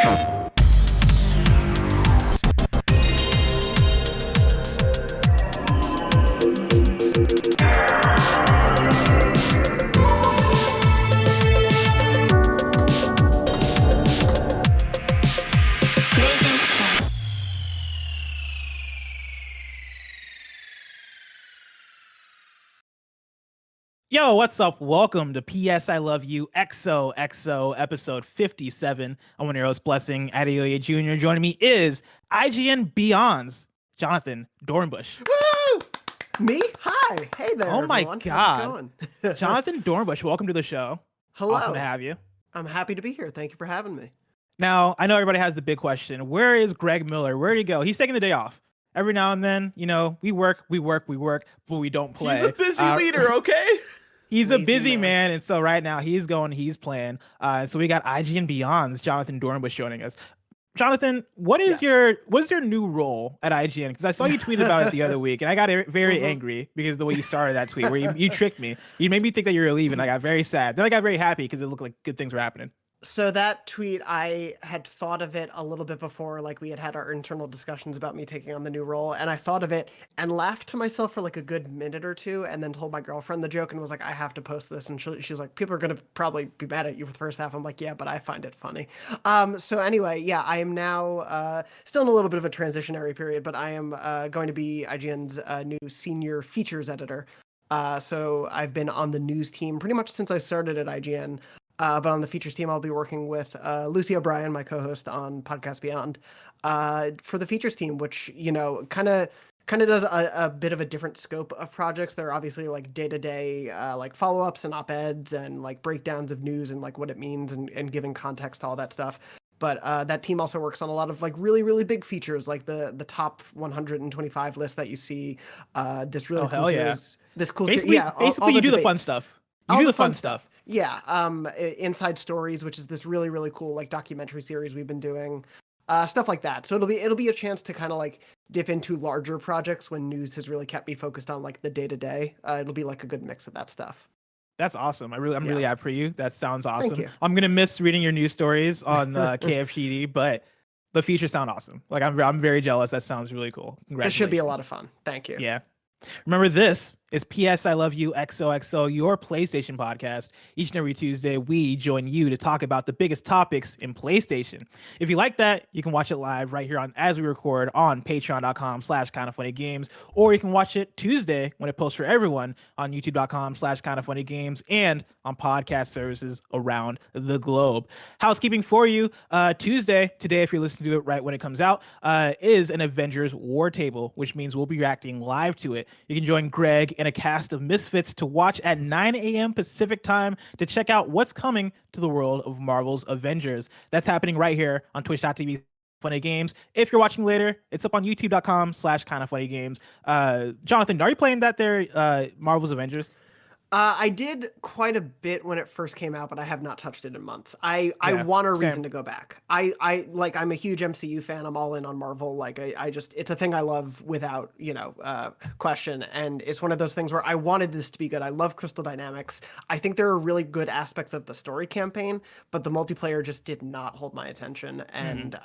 Yo, what's up? Welcome to PS I Love You XOXO episode 57. I'm one of your hosts, Blessing Adeoye Jr. Joining me is IGN Beyond's Jonathan Dornbush. Woo! Me? Hi. Hey there, Oh my everyone. God. How's it going? Jonathan Dornbush, welcome to the show. Hello. Awesome to have you. I'm happy to be here. Thank you for having me. Now, I know everybody has the big question. Where is Greg Miller? Where did he go? He's taking the day off. Every now and then, you know, we work, but we don't play. He's a busy leader, okay? He's a busy man, and so right now he's playing. So we got IGN Beyond's Jonathan Dornbush joining us. Jonathan, what's your new role at IGN? Because I saw you tweet about it the other week, and I got very angry because of the way you started that tweet, where you tricked me. You made me think that you were leaving. I got very sad. Then I got very happy because it looked like good things were happening. So that tweet, I had thought of it a little bit before, like we had our internal discussions about me taking on the new role, and I thought of it and laughed to myself for like a good minute or two, and then told my girlfriend the joke and was like, I have to post this, and she's like, people are going to probably be mad at you for the first half. I'm like, yeah, but I find it funny. So anyway, yeah, I am now still in a little bit of a transitionary period, but I am going to be IGN's new senior features editor. So I've been on the news team pretty much since I started at IGN. But on the features team, I'll be working with Lucy O'Brien, my co-host on Podcast Beyond, for the features team, which, you know, kind of does a bit of a different scope of projects. There are obviously like day-to-day like follow-ups and op-eds and like breakdowns of news and like what it means and giving context to all that stuff. But that team also works on a lot of like really, really big features, like the top 125 list that you see. This really cool series. This cool series. Yeah, basically you do the fun stuff. You do the fun stuff. Yeah, Inside Stories, which is this really, really cool like documentary series we've been doing, stuff like that. So it'll be a chance to kind of like dip into larger projects when news has really kept me focused on like the day to day. It'll be like a good mix of that stuff. That's awesome. I'm really happy for you. That sounds awesome. Thank you. I'm gonna miss reading your news stories on KFGD, but the features sound awesome. Like I'm very jealous. That sounds really cool. It should be a lot of fun. Thank you. Yeah. Remember, this is PS I Love You XOXO, your PlayStation podcast. Each and every Tuesday, we join you to talk about the biggest topics in PlayStation. If you like that, you can watch it live right here on as we record on patreon.com/kindoffunnygames, or you can watch it Tuesday when it posts for everyone on youtube.com/kindoffunnygames and on podcast services around the globe. Housekeeping for you, Tuesday, today, if you're listening to it right when it comes out, is an Avengers War Table, which means we'll be reacting live to it. You can join Greg and a cast of misfits to watch at 9 a.m. Pacific time to check out what's coming to the world of Marvel's Avengers. That's happening right here on twitch.tv Funny Games. If you're watching later, it's up on youtube.com/kindoffunnygames. Jonathan, are you playing that there, Marvel's Avengers? I did quite a bit when it first came out, but I have not touched it in months. I want a reason to go back. I'm a huge MCU fan. I'm all in on Marvel. Like I just, it's a thing I love without, question. And it's one of those things where I wanted this to be good. I love Crystal Dynamics. I think there are really good aspects of the story campaign, but the multiplayer just did not hold my attention. And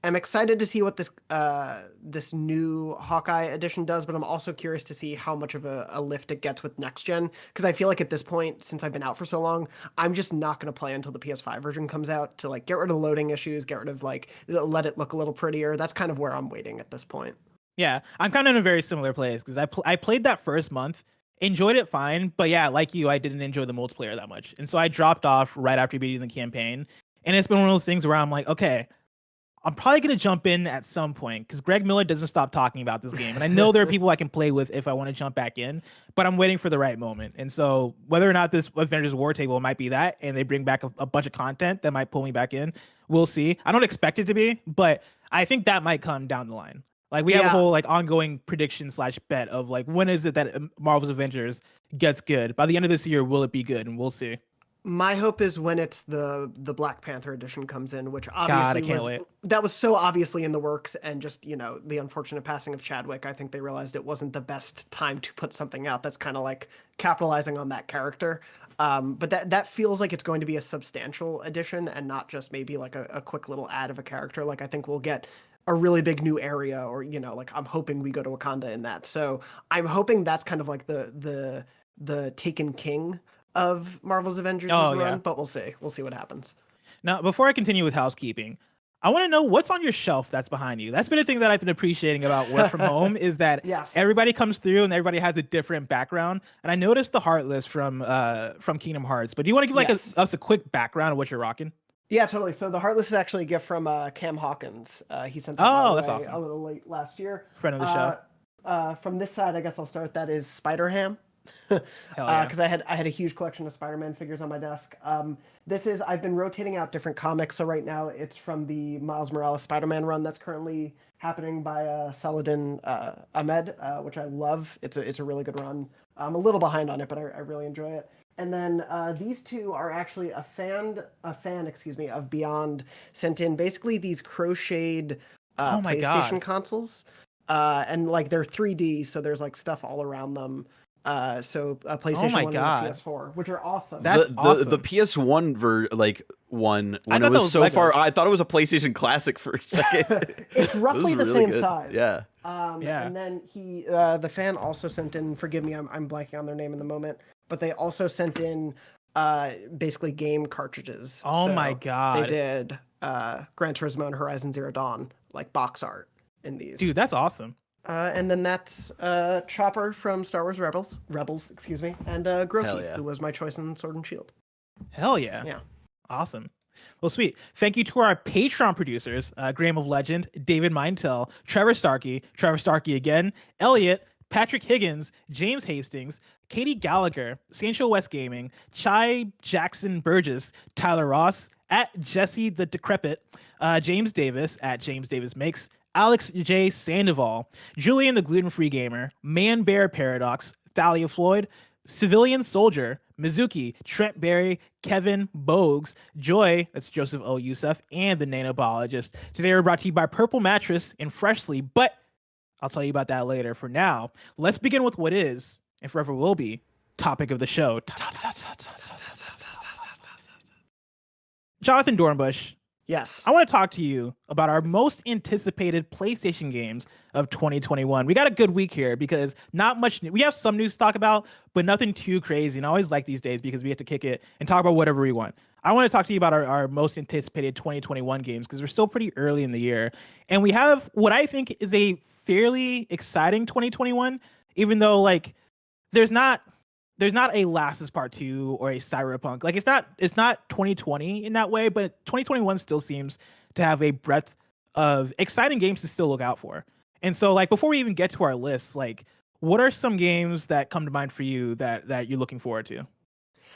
I'm excited to see what this new Hawkeye edition does, but I'm also curious to see how much of a lift it gets with next gen, because I feel like at this point, since I've been out for so long, I'm just not going to play until the PS5 version comes out to like get rid of loading issues, get rid of like let it look a little prettier. That's kind of where I'm waiting at this point. Yeah, I'm kind of in a very similar place because I played that first month, enjoyed it fine, but yeah, like you, I didn't enjoy the multiplayer that much, and so I dropped off right after beating the campaign. And it's been one of those things where I'm like, okay, I'm probably going to jump in at some point because Greg Miller doesn't stop talking about this game. And I know there are people I can play with if I want to jump back in, but I'm waiting for the right moment. And so whether or not this Avengers War Table might be that, and they bring back a bunch of content that might pull me back in, we'll see. I don't expect it to be, but I think that might come down the line. Like we have a whole like ongoing prediction / bet of like, when is it that Marvel's Avengers gets good? By the end of this year, will it be good? And we'll see. My hope is when it's the Black Panther edition comes in, which God, I obviously can't wait. that was so obviously in the works, and just the unfortunate passing of Chadwick, I think they realized it wasn't the best time to put something out that's kind of like capitalizing on that character. But that feels like it's going to be a substantial addition and not just maybe like a quick little ad of a character. Like I think we'll get a really big new area, or like I'm hoping we go to Wakanda in that. So I'm hoping that's kind of like the Taken King of Marvel's Avengers' run, yeah. but we'll see. We'll see what happens. Now, before I continue with housekeeping, I want to know what's on your shelf that's behind you. That's been a thing that I've been appreciating about work from home is that Yes. everybody comes through and everybody has a different background. And I noticed the Heartless from Kingdom Hearts. But do you want to give like us a quick background of what you're rocking? Yeah, totally. So the Heartless is actually a gift from Cam Hawkins. He sent that that's away awesome. a little late last year. Friend of the show. From this side, I guess I'll start. That is Spider-Ham. Hell yeah. Because I had a huge collection of Spider-Man figures on my desk. I've been rotating out different comics. So right now it's from the Miles Morales Spider-Man run that's currently happening by Saladin Ahmed, which I love. It's a really good run. I'm a little behind on it, but I really enjoy it. And then these two are actually a fan, of Beyond sent in basically these crocheted PlayStation consoles. And like they're 3D, so there's like stuff all around them. So a PlayStation 1 and a PS4, which are awesome. That's awesome. The PS1 when it was so Legos. Far, I thought it was a PlayStation Classic for a second. It's roughly the really same good. size. Yeah. And then the fan also sent in. Forgive me, I'm blanking on their name in the moment, but they also sent in basically game cartridges. Oh my god! They did Gran Turismo and Horizon Zero Dawn like box art in these. Dude, that's awesome. And then that's Chopper from Star Wars Rebels, and Groki, who was my choice in Sword and Shield. Hell yeah. Yeah. Awesome. Well, sweet. Thank you to our Patreon producers, Graham of Legend, David Mintel, Trevor Starkey again, Elliot, Patrick Higgins, James Hastings, Katie Gallagher, Sancho West Gaming, Chai Jackson Burgess, Tyler Ross, at Jesse the Decrepit, James Davis, at James Davis Makes, Alex J. Sandoval, Julian the Gluten-Free Gamer, Man Bear Paradox, Thalia Floyd, Civilian Soldier, Mizuki, Trent Berry, Kevin Bogues, Joy, that's Joseph O. Youssef, and the Nanobiologist. Today we're brought to you by Purple Mattress and Freshly, but I'll tell you about that later. For now, let's begin with what is, and forever will be, topic of the show. Jonathan Dornbush. Yes. I want to talk to you about our most anticipated PlayStation games of 2021. We got a good week here because not much. We have some news to talk about, but nothing too crazy. And I always like these days because we get to kick it and talk about whatever we want. I want to talk to you about our most anticipated 2021 games because we're still pretty early in the year. And we have what I think is a fairly exciting 2021, even though like there's not a Last is Part 2 or a Cyberpunk. Like it's not 2020 in that way, but 2021 still seems to have a breadth of exciting games to still look out for. And so like before we even get to our list, like what are some games that come to mind for you that you're looking forward to?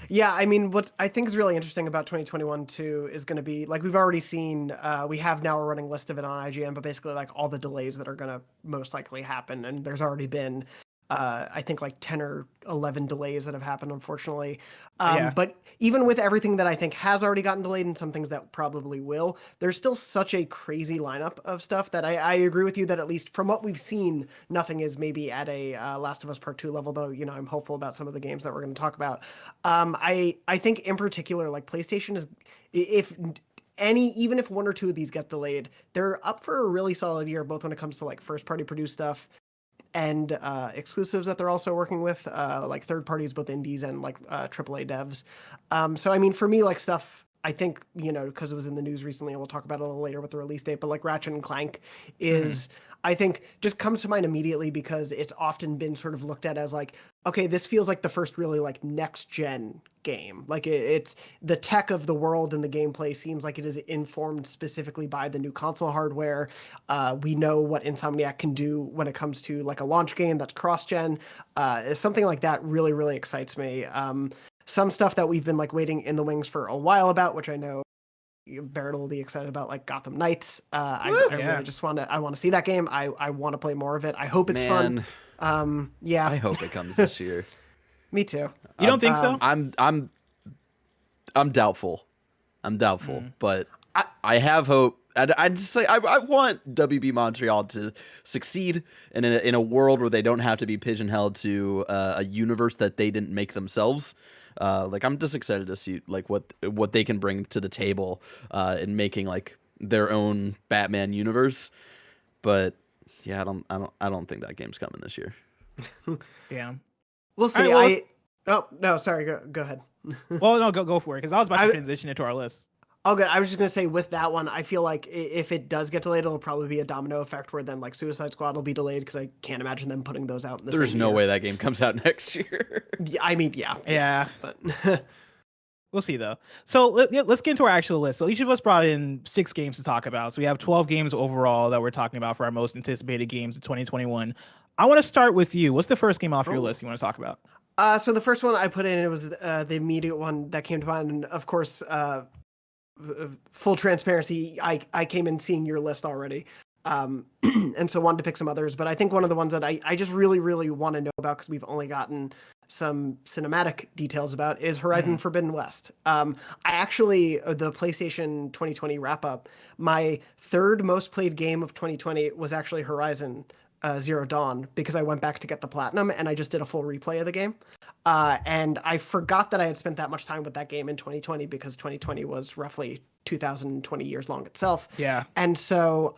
Yeah, I mean, what I think is really interesting about 2021 too is going to be like we've already seen. We have now a running list of it on IGN, but basically like all the delays that are going to most likely happen, and there's already been I think like 10 or 11 delays that have happened, unfortunately. But even with everything that I think has already gotten delayed and some things that probably will, there's still such a crazy lineup of stuff that I agree with you that at least from what we've seen, nothing is maybe at a Last of Us Part 2 level, though, I'm hopeful about some of the games that we're going to talk about. I think in particular, like PlayStation is, even if one or two of these get delayed, they're up for a really solid year, both when it comes to like first party produced stuff and exclusives that they're also working with, like third parties, both indies and like AAA devs. So I mean, for me, like stuff, I think, because it was in the news recently, and we'll talk about it a little later with the release date, but like Ratchet and Clank is, I think, just comes to mind immediately because it's often been sort of looked at as like, okay, this feels like the first really like next gen game. Like it's the tech of the world and the gameplay seems like it is informed specifically by the new console hardware. We know what Insomniac can do when it comes to like a launch game that's cross-gen. Something like that really, really excites me. Some stuff that we've been like waiting in the wings for a while about, which I know Barrett will be excited about, like Gotham Knights. I really just want to see that game. I want to play more of it. I hope it's fun. I hope it comes this year. Me too. You don't think so? I'm I'm doubtful. But I have hope. I'd say I want WB Montreal to succeed in a world where they don't have to be pigeonholed to a universe that they didn't make themselves. Like, I'm just excited to see like what they can bring to the table in making like their own Batman universe. But yeah, I don't think that game's coming this year. Damn. We'll see. Right, Oh no, sorry. Go ahead. Well, no, go for it, because I was about to transition into our list. Oh, good. I was just gonna say, with that one, I feel like if it does get delayed, it'll probably be a domino effect where then like Suicide Squad will be delayed, because I can't imagine them putting those out in the There's same no year. way that game comes out next year. Yeah, I mean, Yeah. but We'll see, though. So let's get into our actual list. So each of us brought in 6 games to talk about. So we have 12 games overall that we're talking about for our most anticipated games of 2021. I want to start with you. What's the first game off your list you want to talk about? So the first one I put in, it was the immediate one that came to mind, and of course, full transparency, I came in seeing your list already, and so wanted to pick some others. But I think one of the ones that I just really, really want to know about, because we've only gotten some cinematic details about, is Horizon Forbidden West. I actually, the PlayStation 2020 wrap up, my third most played game of 2020 was actually Horizon Zero Dawn, because I went back to get the platinum and I just did a full replay of the game. And I forgot that I had spent that much time with that game in 2020, because 2020 was roughly 2020 years long itself. Yeah. And so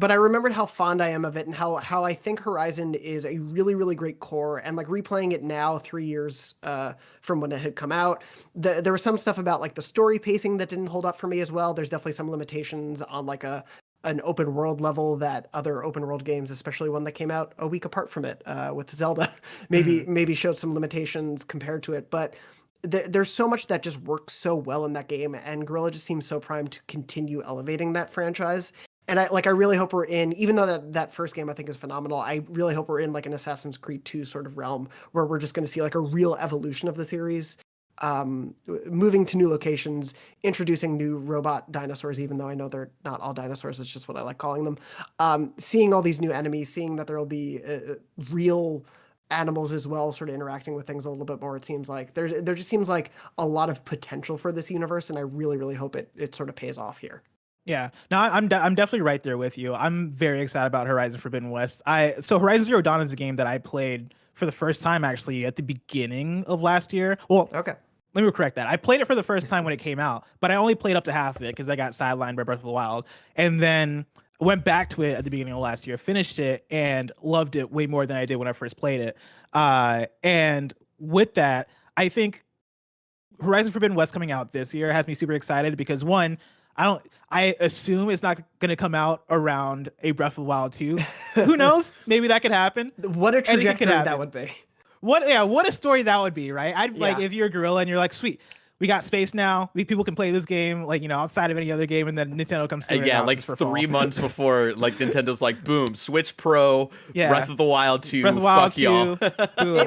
but I remembered how fond I am of it, and how I think Horizon is a really, really great core. And like replaying it now, 3 years from when it had come out, there was some stuff about like the story pacing that didn't hold up for me as well. There's definitely some limitations on like an open world level that other open world games, especially one that came out a week apart from it with Zelda, maybe showed some limitations compared to it. But there's so much that just works so well in that game, and Guerrilla just seems so primed to continue elevating that franchise. And I really hope we're in, even though that first game I think is phenomenal, I really hope we're in like an Assassin's Creed 2 sort of realm, where we're just going to see like a real evolution of the series, moving to new locations, introducing new robot dinosaurs, even though I know they're not all dinosaurs, it's just what I like calling them. Seeing all these new enemies, seeing that there will be real animals as well, sort of interacting with things a little bit more. It seems like there just seems like a lot of potential for this universe, and I really, really hope it sort of pays off here. Yeah, no, I'm definitely right there with you. I'm very excited about Horizon Forbidden West. So Horizon Zero Dawn is a game that I played for the first time actually at the beginning of last year. Well, okay, let me correct that. I played it for the first time when it came out, but I only played up to half of it because I got sidelined by Breath of the Wild, and then went back to it at the beginning of last year, finished it, and loved it way more than I did when I first played it. And with that, I think Horizon Forbidden West coming out this year has me super excited, because one, I assume it's not going to come out around a Breath of the Wild 2. Who knows? Maybe that could happen. What a trajectory that would be. What a story that would be, right? Like, if you're a Guerrilla and you're like, sweet, we got space now. People can play this game, like, outside of any other game, and then Nintendo comes through. Yeah, like 3 months before, like, Nintendo's like, boom, Switch Pro, Breath of the Wild 2, Breath of the Wild fuck y'all.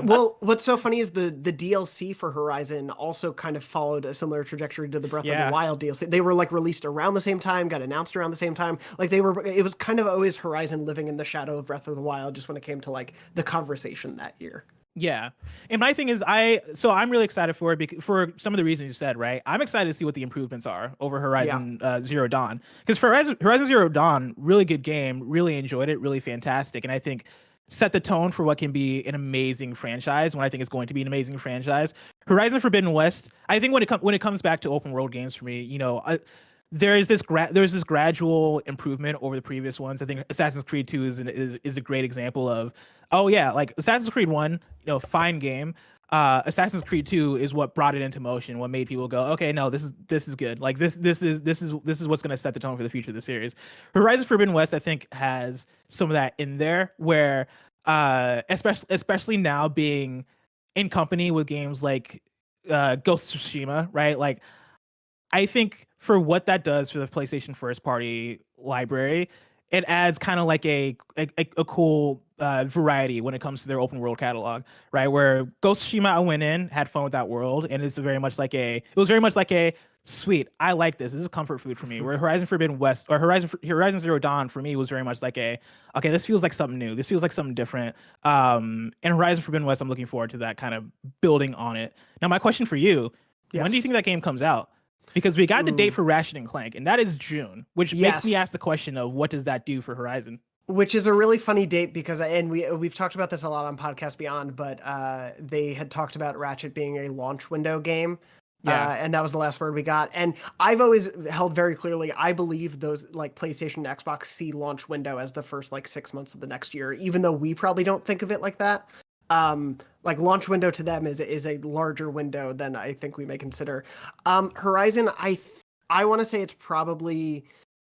Well, what's so funny is the DLC for Horizon also kind of followed a similar trajectory to the Breath of the Wild DLC. They were like released around the same time, got announced around the same time. Like it was kind of always Horizon living in the shadow of Breath of the Wild, just when it came to like the conversation that year. Yeah. And my thing is, I'm really excited for it for some of the reasons you said, right? I'm excited to see what the improvements are over Horizon Zero Dawn. Because for Horizon Zero Dawn, really good game, really enjoyed it, really fantastic. And I think set the tone for what can be an amazing franchise, when I think it's going to be an amazing franchise. Horizon Forbidden West, I think when it comes back to open world games for me, there's this gradual improvement over the previous ones. I think Assassin's Creed 2 is a great example of, like Assassin's Creed 1, fine game. Assassin's Creed 2 is what brought it into motion, what made people go, okay, no, this is good. Like this is what's going to set the tone for the future of the series. Horizon Forbidden West, I think, has some of that in there, where especially now being in company with games like Ghost of Tsushima, right? Like, I think for what that does for the PlayStation first party library, it adds kind of like a cool variety when it comes to their open world catalog, right? Where Ghost of Tsushima, I went in, had fun with that world, and it was very much like a sweet, I like this. This is comfort food for me. Where Horizon Forbidden West or Horizon Zero Dawn for me was very much like okay, this feels like something new. This feels like something different. And Horizon Forbidden West, I'm looking forward to that kind of building on it. Now, my question for you, Yes. When do you think that game comes out? Because we got the date for Ratchet and Clank, and that is June, which makes me ask the question of what does that do for Horizon? Which is a really funny date because, and we've talked about this a lot on Podcast Beyond, but they had talked about Ratchet being a launch window game. Yeah. And that was the last word we got. And I've always held very clearly, I believe those like PlayStation and Xbox see launch window as the first like 6 months of the next year, even though we probably don't think of it like that. Like launch window to them is a larger window than I think we may consider. Horizon, I want to say it's probably,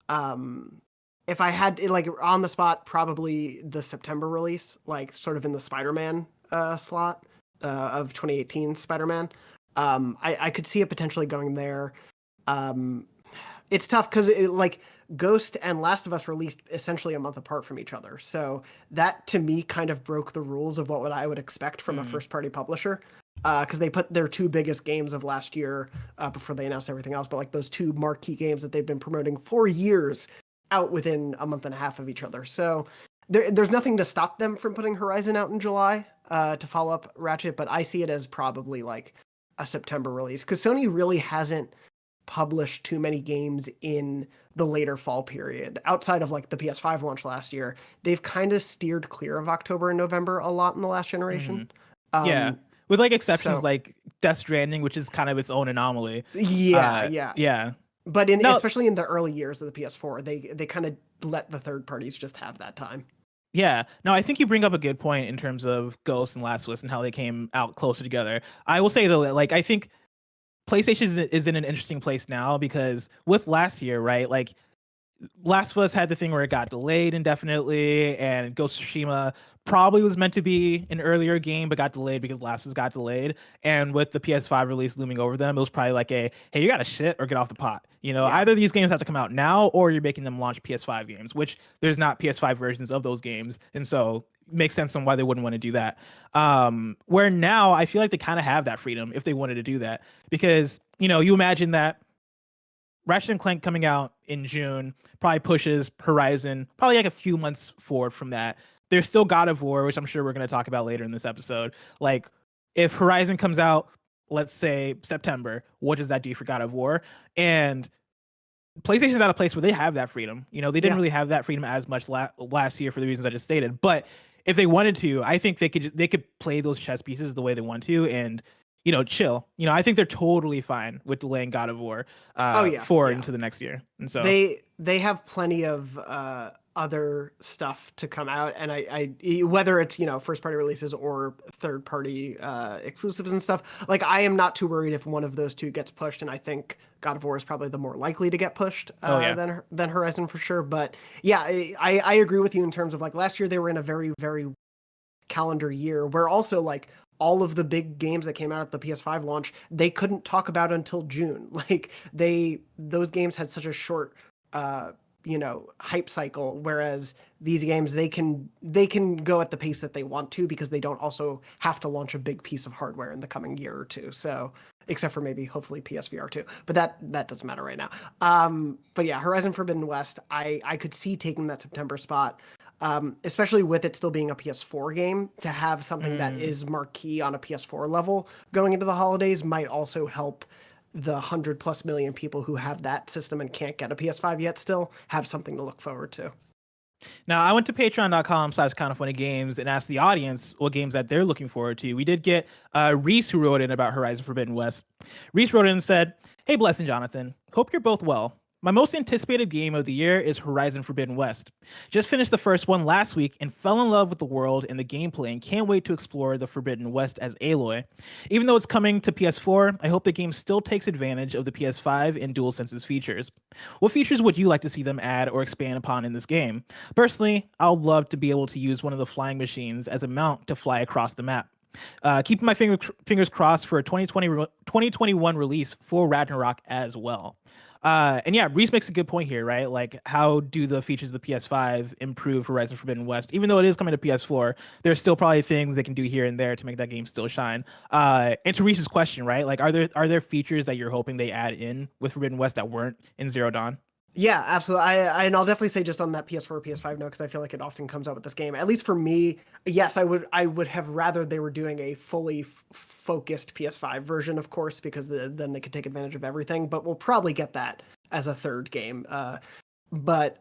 if I had like on the spot, probably the September release, like sort of in the Spider-Man slot of 2018 Spider-Man. I could see it potentially going there. It's tough because like Ghost and Last of Us released essentially a month apart from each other. So that to me kind of broke the rules of what I would expect from a first party publisher. Because they put their two biggest games of last year before they announced everything else. But like those two marquee games that they've been promoting for years out within a month and a half of each other. So there's nothing to stop them from putting Horizon out in July to follow up Ratchet. But I see it as probably like a September release because Sony really hasn't published too many games in the later fall period outside of like the PS5 launch last year. They've kind of steered clear of October and November a lot in the last generation. With like exceptions like Death Stranding, which is kind of its own anomaly. Yeah. But especially in the early years of the PS4, they kind of let the third parties just have that time. Yeah. No, I think you bring up a good point in terms of Ghost and Last of Us and how they came out closer together. I will say though, like I think PlayStation is in an interesting place now because with last year, right? Like Last of Us had the thing where it got delayed indefinitely, and Ghost of Tsushima probably was meant to be an earlier game, but got delayed because Last of Us got delayed. And with the PS5 release looming over them, it was probably like hey, you got to shit or get off the pot. You know, either these games have to come out now or you're making them launch PS5 games, which there's not PS5 versions of those games. And so it makes sense on why they wouldn't want to do that. Where now I feel like they kind of have that freedom if they wanted to do that, because, you know, you imagine that Ratchet and Clank coming out in June probably pushes Horizon probably like a few months forward from that. There's still God of War, which I'm sure we're going to talk about later in this episode. Like, if Horizon comes out, let's say September, what does that do for God of War? And PlayStation's at a place where they have that freedom. You know, they didn't really have that freedom as much last year for the reasons I just stated. But if they wanted to, I think they could play those chess pieces the way they want to and, you know, chill. You know, I think they're totally fine with delaying God of War into the next year. And so they have plenty of other stuff to come out, and I whether it's, you know, first party releases or third party exclusives and stuff, like I am not too worried if one of those two gets pushed, and I think God of War is probably the more likely to get pushed than Horizon for sure. But yeah, I agree with you in terms of like last year they were in a very, very calendar year where also like all of the big games that came out at the PS5 launch, they couldn't talk about until June. Like those games had such a short hype cycle, whereas these games they can go at the pace that they want to because they don't also have to launch a big piece of hardware in the coming year or two. So except for maybe hopefully PSVR 2, but that doesn't matter right now. But yeah, Horizon Forbidden West, I could see taking that September spot. Especially with it still being a PS4 game, to have something that is marquee on a PS4 level going into the holidays might also help the 100+ million people who have that system and can't get a PS5 yet still have something to look forward to. Now, I went to patreon.com/kindoffunnygames and asked the audience what games that they're looking forward to. We did get Reese, who wrote in about Horizon Forbidden West. Reese wrote in and said, "Hey, Bless and Jonathan, hope you're both well. My most anticipated game of the year is Horizon Forbidden West. Just finished the first one last week and fell in love with the world and the gameplay and can't wait to explore the Forbidden West as Aloy. Even though it's coming to PS4, I hope the game still takes advantage of the PS5 and DualSense's features. What features would you like to see them add or expand upon in this game? Personally, I would love to be able to use one of the flying machines as a mount to fly across the map. Keeping my fingers crossed for a 2021 release for Ragnarok as well." And yeah, Reese makes a good point here, right? Like, how do the features of the PS5 improve Horizon Forbidden West? Even though it is coming to PS4, there's still probably things they can do here and there to make that game still shine. And to Reese's question, right? Like, are there features that you're hoping they add in with Forbidden West that weren't in Zero Dawn? Yeah, absolutely. And I'll definitely say just on that PS4, PS5 note, because I feel like it often comes up with this game. At least for me, yes, I would have rather they were doing a fully focused PS5 version, of course, because then they could take advantage of everything. But we'll probably get that as a third game. But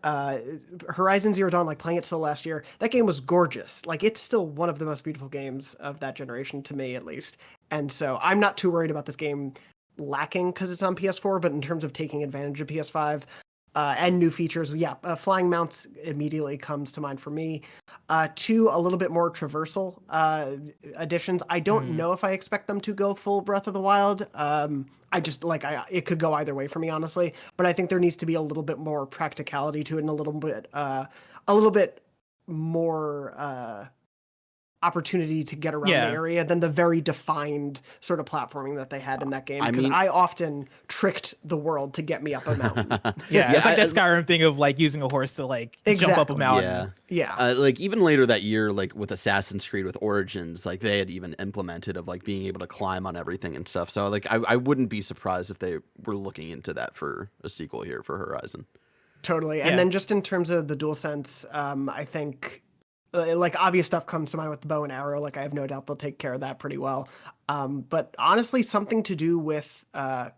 Horizon Zero Dawn, like playing it still last year, that game was gorgeous. Like it's still one of the most beautiful games of that generation, to me at least. And so I'm not too worried about this game lacking because it's on PS4. But in terms of taking advantage of PS5. And new features. Yeah, flying mounts immediately comes to mind for me. Two, a little bit more traversal additions. I don't know if I expect them to go full Breath of the Wild. I just it could go either way for me, honestly. But I think there needs to be a little bit more practicality to it, and a little bit more opportunity to get around the area than the very defined sort of platforming that they had in that game, because I often tricked the world to get me up a mountain. It's like that Skyrim thing of like using a horse to like jump up a mountain. Like even later that year, like with Assassin's Creed with Origins, like they had even implemented of like being able to climb on everything and stuff. So like I wouldn't be surprised if they were looking into that for a sequel here for Horizon. Totally. And then just in terms of the DualSense, I think like obvious stuff comes to mind with the bow and arrow. Like I have no doubt they'll take care of that pretty well. But honestly, something to do with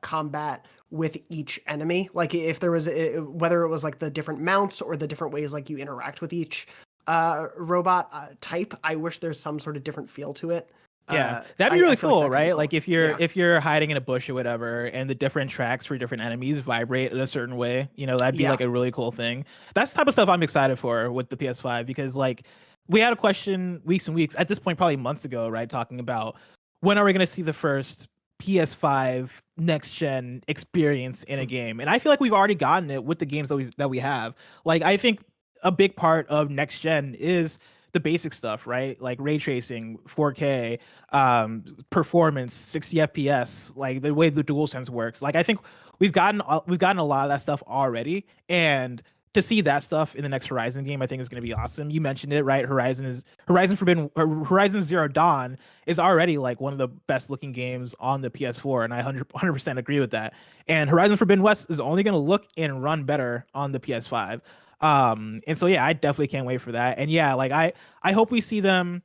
combat with each enemy. Like if there was whether it was like the different mounts or the different ways like you interact with each robot type. I wish there's some sort of different feel to it. Yeah, that'd be really cool, right? Like if you're hiding in a bush or whatever, and the different tracks for different enemies vibrate in a certain way, that'd be like a really cool thing. That's the type of stuff I'm excited for with the PS5, because like we had a question weeks and weeks at this point, probably months ago, right? Talking about when are we going to see the first PS5 next gen experience in a game, and I feel like we've already gotten it with the games that we have. Like I think a big part of next gen is the basic stuff, right? Like ray tracing, 4K, performance, 60 FPS, like the way the DualSense works. Like I think we've gotten a lot of that stuff already, and to see that stuff in the next Horizon game, I think is going to be awesome. You mentioned it, right? Horizon Zero Dawn is already like one of the best looking games on the PS4, and I 100% agree with that. And Horizon Forbidden West is only going to look and run better on the PS5. And so I definitely can't wait for that. And like I hope we see them.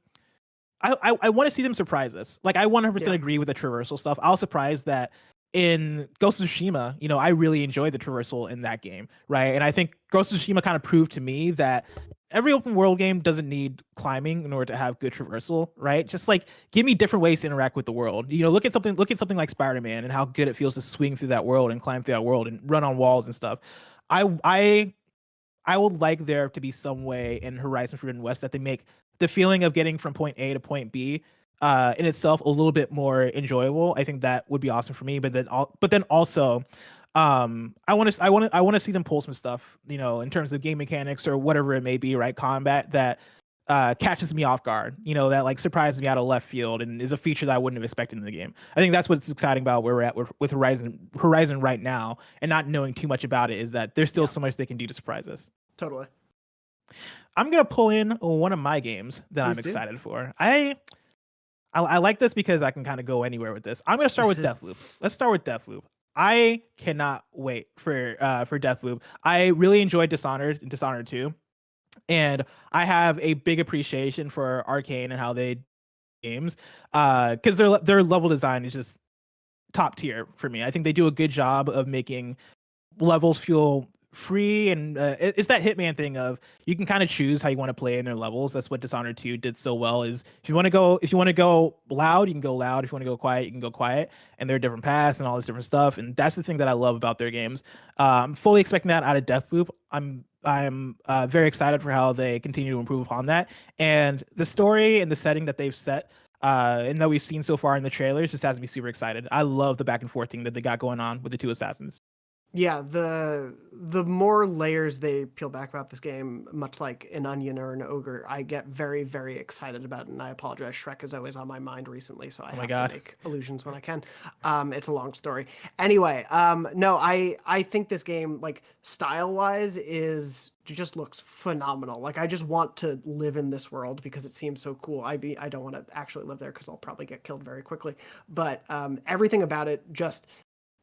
I want to see them surprise us. Like I 100% agree with the traversal stuff. I was surprised that in Ghost of Tsushima, I really enjoyed the traversal in that game, right? And I think Ghost of Tsushima kind of proved to me that every open world game doesn't need climbing in order to have good traversal, right? Just like give me different ways to interact with the world. Look at something like Spider-Man and how good it feels to swing through that world and climb through that world and run on walls and stuff. I would like there to be some way in Horizon Forbidden West that they make the feeling of getting from point A to point B in itself a little bit more enjoyable. I think that would be awesome for me. But then also, I want to see them pull some stuff, in terms of game mechanics or whatever it may be, right? Combat that catches me off guard, that like surprises me out of left field and is a feature that I wouldn't have expected in the game. I think that's what's exciting about where we're at with Horizon right now, and not knowing too much about it, is that there's still so much they can do to surprise us. Totally. I'm gonna pull in one of my games that I'm excited for. I like this because I can kind of go anywhere with this. I'm gonna start with Deathloop. Let's start with Deathloop. I cannot wait for Deathloop. I really enjoyed Dishonored and Dishonored 2. And I have a big appreciation for Arcane and how they games, because their level design is just top tier for me. I think they do a good job of making levels feel free, and it's that Hitman thing of you can kind of choose how you want to play in their levels. That's what Dishonored 2 did so well. Is if you want to go loud, you can go loud. If you want to go quiet, you can go quiet. And there are different paths and all this different stuff. And that's the thing that I love about their games. I'm fully expecting that out of Deathloop. I'm very excited for how they continue to improve upon that. And the story and the setting that they've set, and that we've seen so far in the trailers, just has me super excited. I love the back and forth thing that they got going on with the two assassins. Yeah, the more layers they peel back about this game, much like an onion or an ogre, I get very, very excited about it. And I apologize, Shrek is always on my mind recently, so I have to make allusions when I can. It's a long story. Anyway, no, I think this game, like style-wise, just looks phenomenal. Like I just want to live in this world because it seems so cool. I don't want to actually live there because I'll probably get killed very quickly. But everything about it just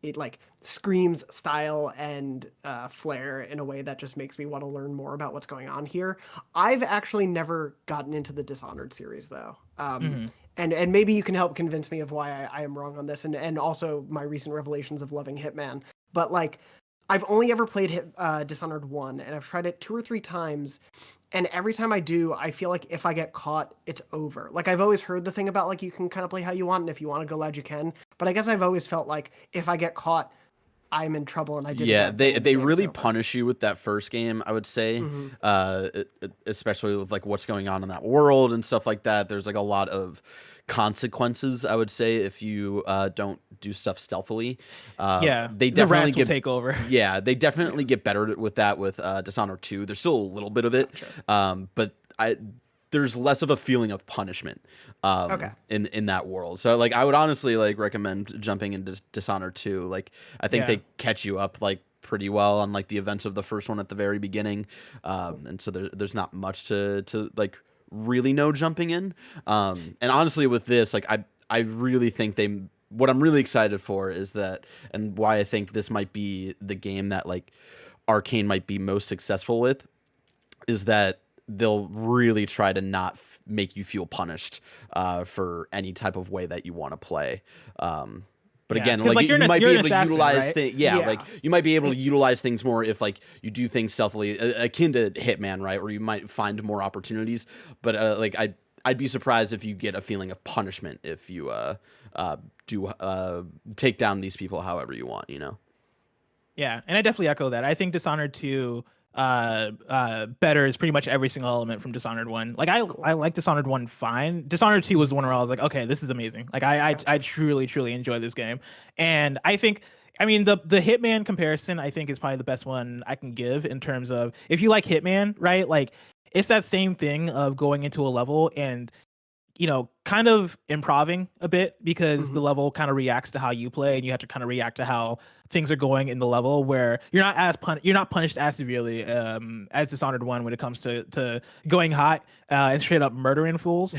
it like screams style and flair in a way that just makes me want to learn more about what's going on here. I've actually never gotten into the Dishonored series though. And maybe you can help convince me of why I am wrong on this, and also my recent revelations of loving Hitman. But like, I've only ever played Dishonored 1, and I've tried it 2 or 3 times, and every time I do, I feel like if I get caught, it's over. Like, I've always heard the thing about, like, you can kind of play how you want, and if you want to go loud, you can. But I guess I've always felt like if I get caught, I'm in trouble, and I did. Yeah, they really punish you with that first game, I would say, especially with like what's going on in that world and stuff like that. There's like a lot of consequences, I would say, if you don't do stuff stealthily. They definitely will take over. Yeah, they definitely get better with that with Dishonored 2. There's still a little bit of it, but there's less of a feeling of punishment in that world. So like I would honestly like recommend jumping into Dishonored 2. Like I think they catch you up like pretty well on like the events of the first one at the very beginning. And so there's not much to like really know jumping in. And honestly with this, like I really think what I'm really excited for is that, and why I think this might be the game that like Arcane might be most successful with, is that they'll really try to not make you feel punished for any type of way that you want to play. But again, like you might be able to utilize things. Yeah, like you might be able to utilize things more if like you do things stealthily, akin to Hitman, right? Where you might find more opportunities. But like I'd be surprised if you get a feeling of punishment if you do take down these people however you want, you know? Yeah, and I definitely echo that. I think Dishonored 2 better is pretty much every single element from Dishonored 1. Like I like Dishonored 1 fine. Dishonored 2 was the one where I was like, okay, this is amazing. Like I truly enjoy this game. And I think, I mean, the Hitman comparison I think is probably the best one I can give in terms of if you like Hitman, right? Like it's that same thing of going into a level and kind of improving a bit because the level kind of reacts to how you play, and you have to kind of react to how things are going in the level, where you're not punished as severely as Dishonored 1 when it comes to going hot and straight up murdering fools.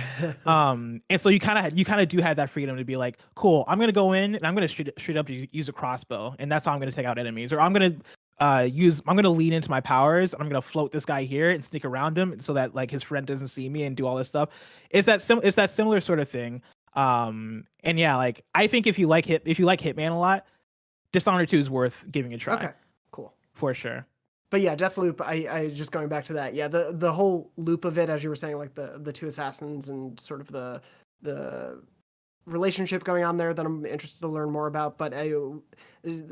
And so you kind of do have that freedom to be like, cool, I'm gonna go in and I'm gonna straight up use a crossbow, and that's how I'm gonna take out enemies, or I'm gonna lean into my powers and I'm gonna float this guy here and sneak around him so that like his friend doesn't see me and do all this stuff. It's that similar sort of thing. And yeah, like I think if you like Hitman a lot, Dishonored 2 is worth giving a try. Okay, cool. For sure. But yeah, Deathloop, I just going back to that. Yeah, the whole loop of it, as you were saying, like the two assassins and sort of the relationship going on there that I'm interested to learn more about. But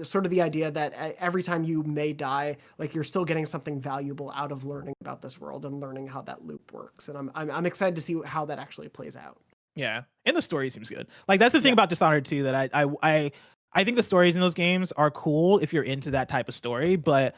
sort of the idea that every time you may die, like you're still getting something valuable out of learning about this world and learning how that loop works. And I'm excited to see how that actually plays out. Yeah, and the story seems good. Like that's the thing about Dishonored 2 that I think the stories in those games are cool if you're into that type of story, but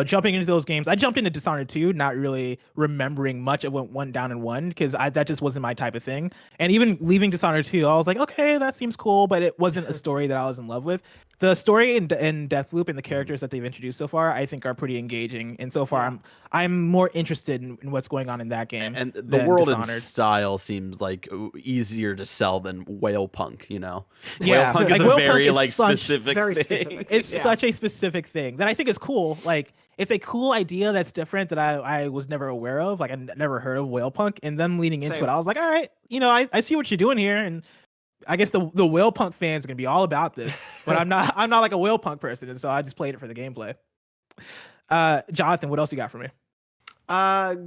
jumping into those games, I jumped into Dishonored 2 not really remembering much of what went down in 1 because that just wasn't my type of thing. And even leaving Dishonored 2, I was like, okay, that seems cool, but it wasn't a story that I was in love with. The story in Deathloop and the characters that they've introduced so far, I think are pretty engaging. And so far, I'm more interested in what's going on in that game. And the world and style seems like easier to sell than Whale Punk, Yeah, Whale Punk is a very like specific thing. It's such a specific thing that I think is cool. Like it's a cool idea that's different that I was never aware of. Like I never heard of Whale Punk, and them leaning into it, I was like, all right, I see what you're doing here, and I guess the Whale Punk fans are gonna be all about this, but I'm not like a Whale Punk person, and so I just played it for the gameplay. Jonathan, what else you got for me?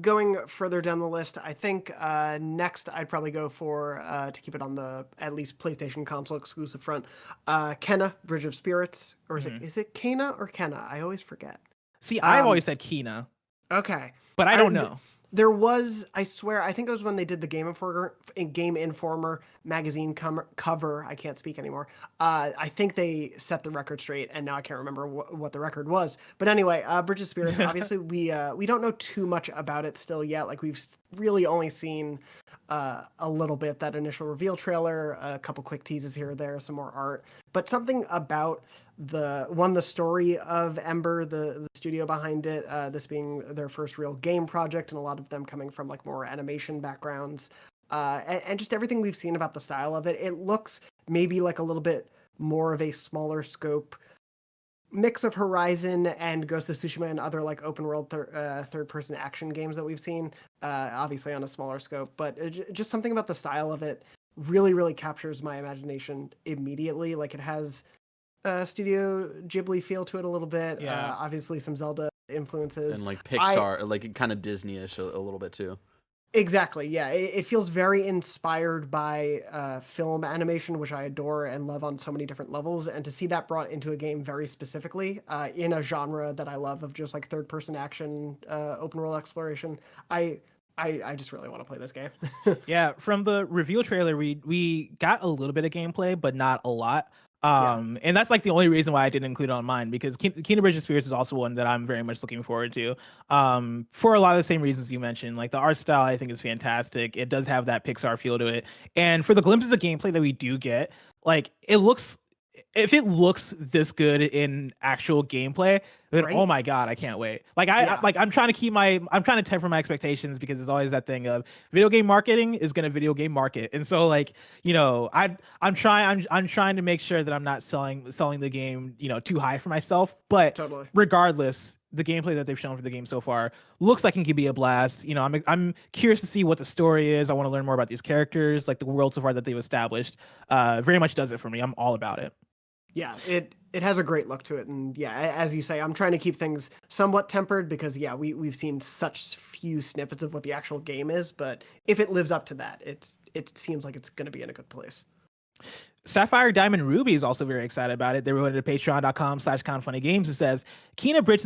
Going further down the list, I think next I'd probably go for to keep it on the at least PlayStation console exclusive front, Kena, Bridge of Spirits, or is it Kena or Kena? I always forget. See, I've always said Kena. Okay, but I don't know. There was, I swear, I think it was when they did the Game Informer magazine cover. I can't speak anymore. I think they set the record straight, and now I can't remember what the record was. But anyway, Bridge of Spirits, obviously, we don't know too much about it still yet. Like, we've really only seen a little bit, that initial reveal trailer, a couple quick teases here or there, some more art. But something about the story of Ember, the studio behind it, this being their first real game project, and a lot of them coming from like more animation backgrounds, and just everything we've seen about the style of it. It looks maybe like a little bit more of a smaller scope mix of Horizon and Ghost of Tsushima and other like open world third person action games that we've seen, obviously on a smaller scope, but just something about the style of it really captures my imagination immediately. Like it has Studio Ghibli feel to it a little bit. Obviously some Zelda influences and like Pixar, like kind of Disney-ish a little bit too. Exactly. Yeah, it feels very inspired by film animation, which I adore and love on so many different levels. And to see that brought into a game very specifically in a genre that I love of just like third-person action, open world exploration, I just really want to play this game. Yeah, from the reveal trailer, we got a little bit of gameplay, but not a lot. And that's like the only reason why I didn't include it on mine, because Kingdom Bridge of Spirits is also one that I'm very much looking forward to. For a lot of the same reasons you mentioned, like the art style I think is fantastic. It does have that Pixar feel to it, and for the glimpses of gameplay that we do get, like if it looks this good in actual gameplay, then Right? oh my god, I can't wait. Like I'm trying to temper my expectations, because it's always that thing of video game marketing is gonna video game market, and so like I'm trying to make sure that I'm not selling the game too high for myself. But Totally. regardless, the gameplay that they've shown for the game so far looks like it can be a blast. I'm curious to see what the story is. I want to learn more about these characters, like the world so far that they've established. Very much does it for me. I'm all about it. Yeah, it has a great look to it, and yeah, as you say, I'm trying to keep things somewhat tempered because we've seen such few snippets of what the actual game is, but if it lives up to that, it seems like it's going to be in a good place. Sapphire Diamond Ruby is also very excited about it. They wrote it at patreon.com/kindoffunnygames. It says, Kena Bridge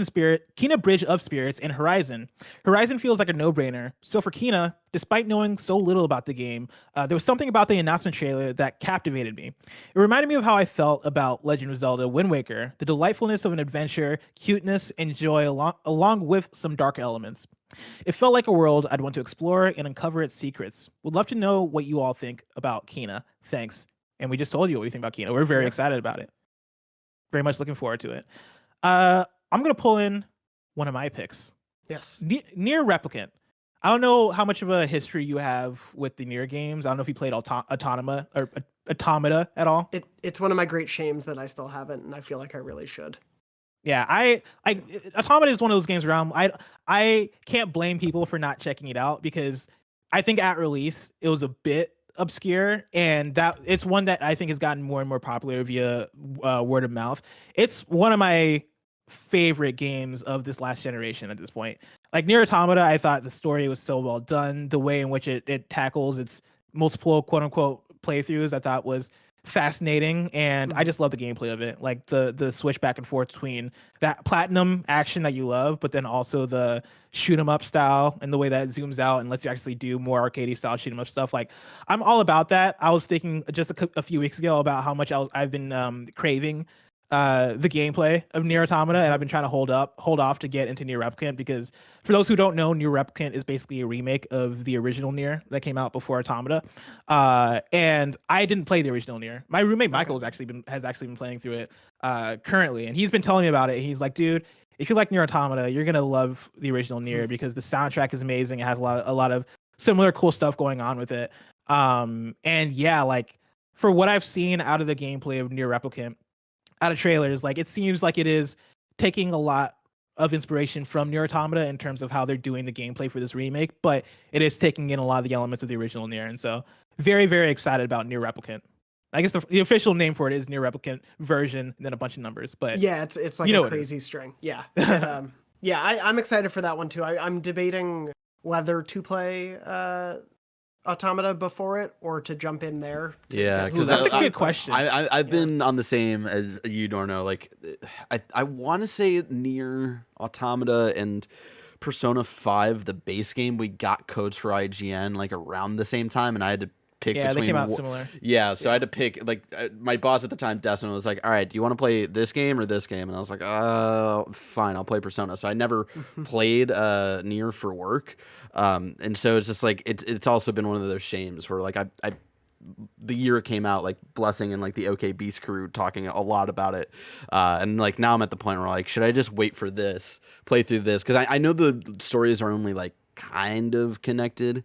of Spirits, and Horizon. Horizon feels like a no-brainer. So for Kena, despite knowing so little about the game, there was something about the announcement trailer that captivated me. It reminded me of how I felt about Legend of Zelda Wind Waker, the delightfulness of an adventure, cuteness, and joy along with some dark elements. It felt like a world I'd want to explore and uncover its secrets. Would love to know what you all think about Kena. Thanks. And we just told you what we think about Kena. We're very excited about it. Very much looking forward to it. I'm going to pull in one of my picks. Yes. Nier Replicant. I don't know how much of a history you have with the Nier games. I don't know if you played Automata at all. It's one of my great shames that I still haven't, and I feel like I really should. Yeah, Automata is one of those games where I can't blame people for not checking it out, because I think at release it was a bit obscure, and that it's one that I think has gotten more and more popular via word of mouth. It's one of my favorite games of this last generation at this point. Like Nier Automata, I thought the story was so well done. The way in which it tackles its multiple quote unquote playthroughs, I thought was fascinating, and I just love the gameplay of it. Like the switch back and forth between that platinum action that you love, but then also the shoot 'em up style, and the way that it zooms out and lets you actually do more arcadey style shoot 'em up stuff. Like I'm all about that. I was thinking just a few weeks ago about how much I've been craving the gameplay of Nier Automata, and I've been trying to hold off to get into Nier Replicant, because for those who don't know, Nier Replicant is basically a remake of the original Nier that came out before Automata. And I didn't play the original Nier. My roommate Michael has actually been playing through it currently, and he's been telling me about it. He's like, dude, if you like Nier Automata, you're gonna love the original Nier, because the soundtrack is amazing. It has a lot of similar cool stuff going on with it. And yeah, like for what I've seen out of the gameplay of Nier Replicant, out of trailers, like it seems like it is taking a lot of inspiration from Nier Automata in terms of how they're doing the gameplay for this remake, but it is taking in a lot of the elements of the original Nier, and so very, very excited about Nier Replicant. I guess the official name for it is Nier Replicant version, and then a bunch of numbers. But yeah, it's like a crazy string. Yeah, and, yeah, I'm excited for that one too. I'm debating whether to play Automata before it or to jump in there. Yeah, because that's a good question. I've been on the same as you, Dorno. Like, I want to say Nier Automata and Persona 5, the base game, we got codes for IGN like around the same time, and I had to pick between. They came out similar. Yeah, so I had to pick. Like, my boss at the time, Destin, was like, "All right, do you want to play this game or this game?" And I was like, fine, I'll play Persona." So I never played Nier for work. And so it's just like it's also been one of those shames where like I the year it came out, like Blessing and like the OK Beast crew talking a lot about it, and like now I'm at the point where like, should I just wait for this, play through this, because I know the stories are only like kind of connected.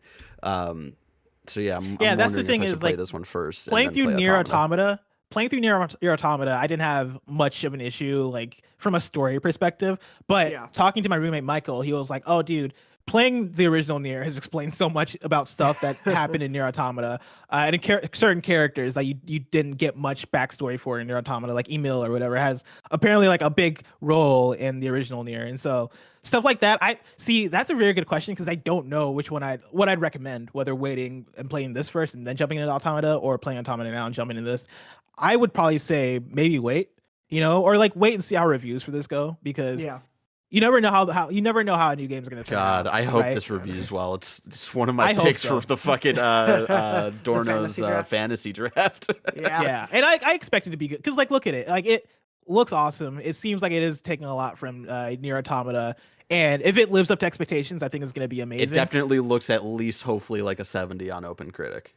So yeah, I'm that's the thing, if I should is play like this one first. Playing through Nier Automata playing through Nier Automata, I didn't have much of an issue like from a story perspective. But talking to my roommate Michael, he was like, "Oh, dude, playing the original Nier has explained so much about stuff that happened in Nier Automata and certain characters that you didn't get much backstory for in Nier Automata, like Emil or whatever, has apparently like a big role in the original Nier." And so stuff like that, I see. That's a very good question because I don't know which one what I'd recommend, whether waiting and playing this first and then jumping into Automata, or playing Automata now and jumping into this. I would probably say maybe wait, or like wait and see how reviews for this go, because you never know how a new game's gonna turn out. God, I hope this reviews well. It's one of my picks for the fucking Dorno's fantasy draft. Yeah, and I expect it to be good because like look at it, like it looks awesome. It seems like it is taking a lot from Nier Automata, and if it lives up to expectations, I think it's gonna be amazing. It definitely looks at least hopefully like a 70 on OpenCritic.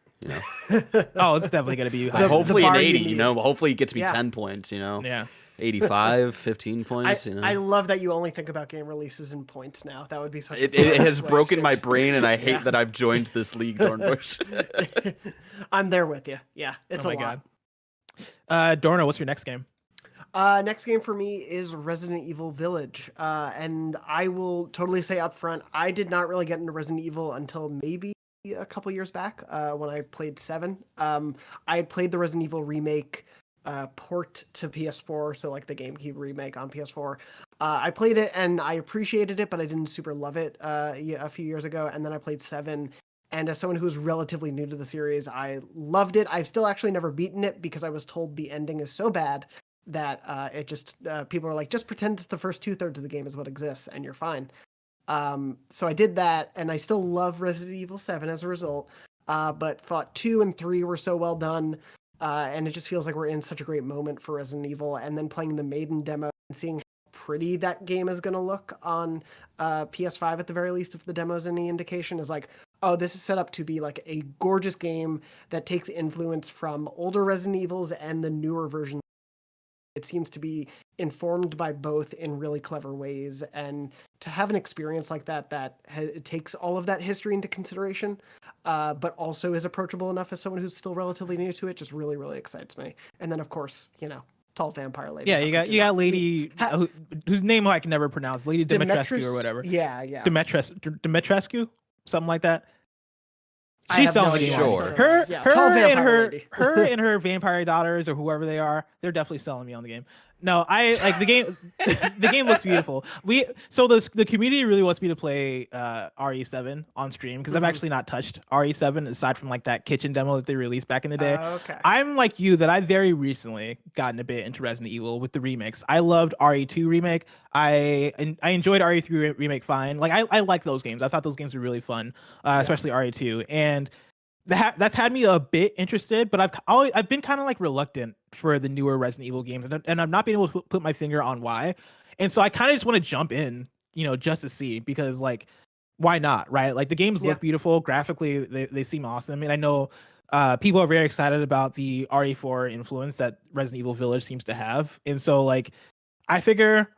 Oh, it's definitely gonna be hopefully an 80. Hopefully it gets me 10 points. Yeah. 85, 15 points. I love that you only think about game releases in points now. That would be such. It has broken my brain, and I hate that I've joined this league, Dornbush. I'm there with you. Yeah, it's a lot. God. Dorno, what's your next game? Next game for me is Resident Evil Village, and I will totally say up front, I did not really get into Resident Evil until maybe a couple years back when I played 7. I had played the Resident Evil remake port to PS4, so like the GameCube remake on PS4. I played it and I appreciated it, but I didn't super love it a few years ago. And then I played 7, and as someone who's relatively new to the series, I loved it. I've still actually never beaten it because I was told the ending is so bad that it just people are like, just pretend it's the first 2/3 of the game is what exists and you're fine. So I did that, and I still love Resident Evil 7 as a result, but thought 2 and 3 were so well done. And it just feels like we're in such a great moment for Resident Evil. And then playing the Maiden demo and seeing how pretty that game is going to look on PS5 at the very least, if the demo's any indication, is like, oh, this is set up to be like a gorgeous game that takes influence from older Resident Evils and the newer version. It seems to be informed by both in really clever ways. And to have an experience like that it takes all of that history into consideration, but also is approachable enough as someone who's still relatively new to it, just really, really excites me. And then, of course, tall vampire lady. Yeah, you got lady whose name I can never pronounce, Lady Dimitrescu or whatever. Yeah. Dimitrescu, something like that. She's selling the game. Sure. Her and her vampire daughters or whoever they are, they're definitely selling me on the game. No, I like the game. The game looks beautiful. The community really wants me to play RE7 on stream because I've actually not touched RE7 aside from like that kitchen demo that they released back in the day. Okay. I'm like you that I very recently gotten a bit into Resident Evil with the remakes. I loved RE2 remake. I enjoyed RE3 remake fine. Like I like those games. I thought those games were really fun, especially RE2. And that's had me a bit interested, but I've been kind of like reluctant for the newer Resident Evil games, and I've not been able to put my finger on why. And so I kind of just want to jump in, just to see, because like, why not, right? Like the games look beautiful graphically, they seem awesome, and I know people are very excited about the RE4 influence that Resident Evil Village seems to have, and so like I figure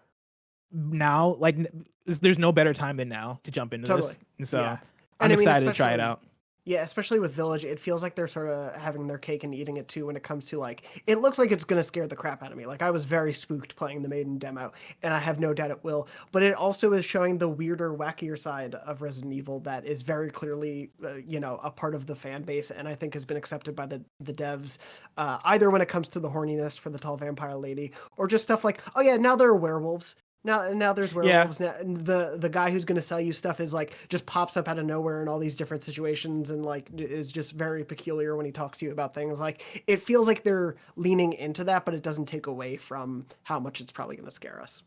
now, like there's no better time than now to jump into this, and so I'm excited to try it out. Yeah, especially with Village, it feels like they're sort of having their cake and eating it too when it comes to like, it looks like it's going to scare the crap out of me. Like I was very spooked playing the Maiden demo, and I have no doubt it will. But it also is showing the weirder, wackier side of Resident Evil that is very clearly, a part of the fan base, and I think has been accepted by the devs, either when it comes to the horniness for the tall vampire lady, or just stuff like, oh yeah, now there are werewolves. Now there's werewolves. Now the guy who's going to sell you stuff is like just pops up out of nowhere in all these different situations and like is just very peculiar when he talks to you about things. Like it feels like they're leaning into that, but it doesn't take away from how much it's probably going to scare us.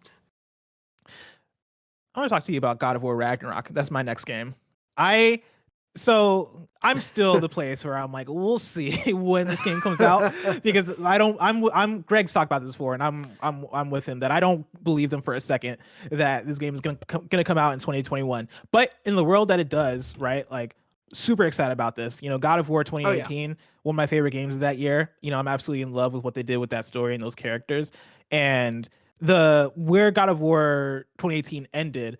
I want to talk to you about God of War Ragnarok. That's my next game. I'm still the place where I'm like, we'll see when this game comes out, because I'm Greg's talked about this before, and I'm with him that I don't believe them for a second that this game is gonna come out in 2021. But in the world that it does, right? Like super excited about this. God of War 2018, one of my favorite games of that year. I'm absolutely in love with what they did with that story and those characters. And where God of War 2018 ended,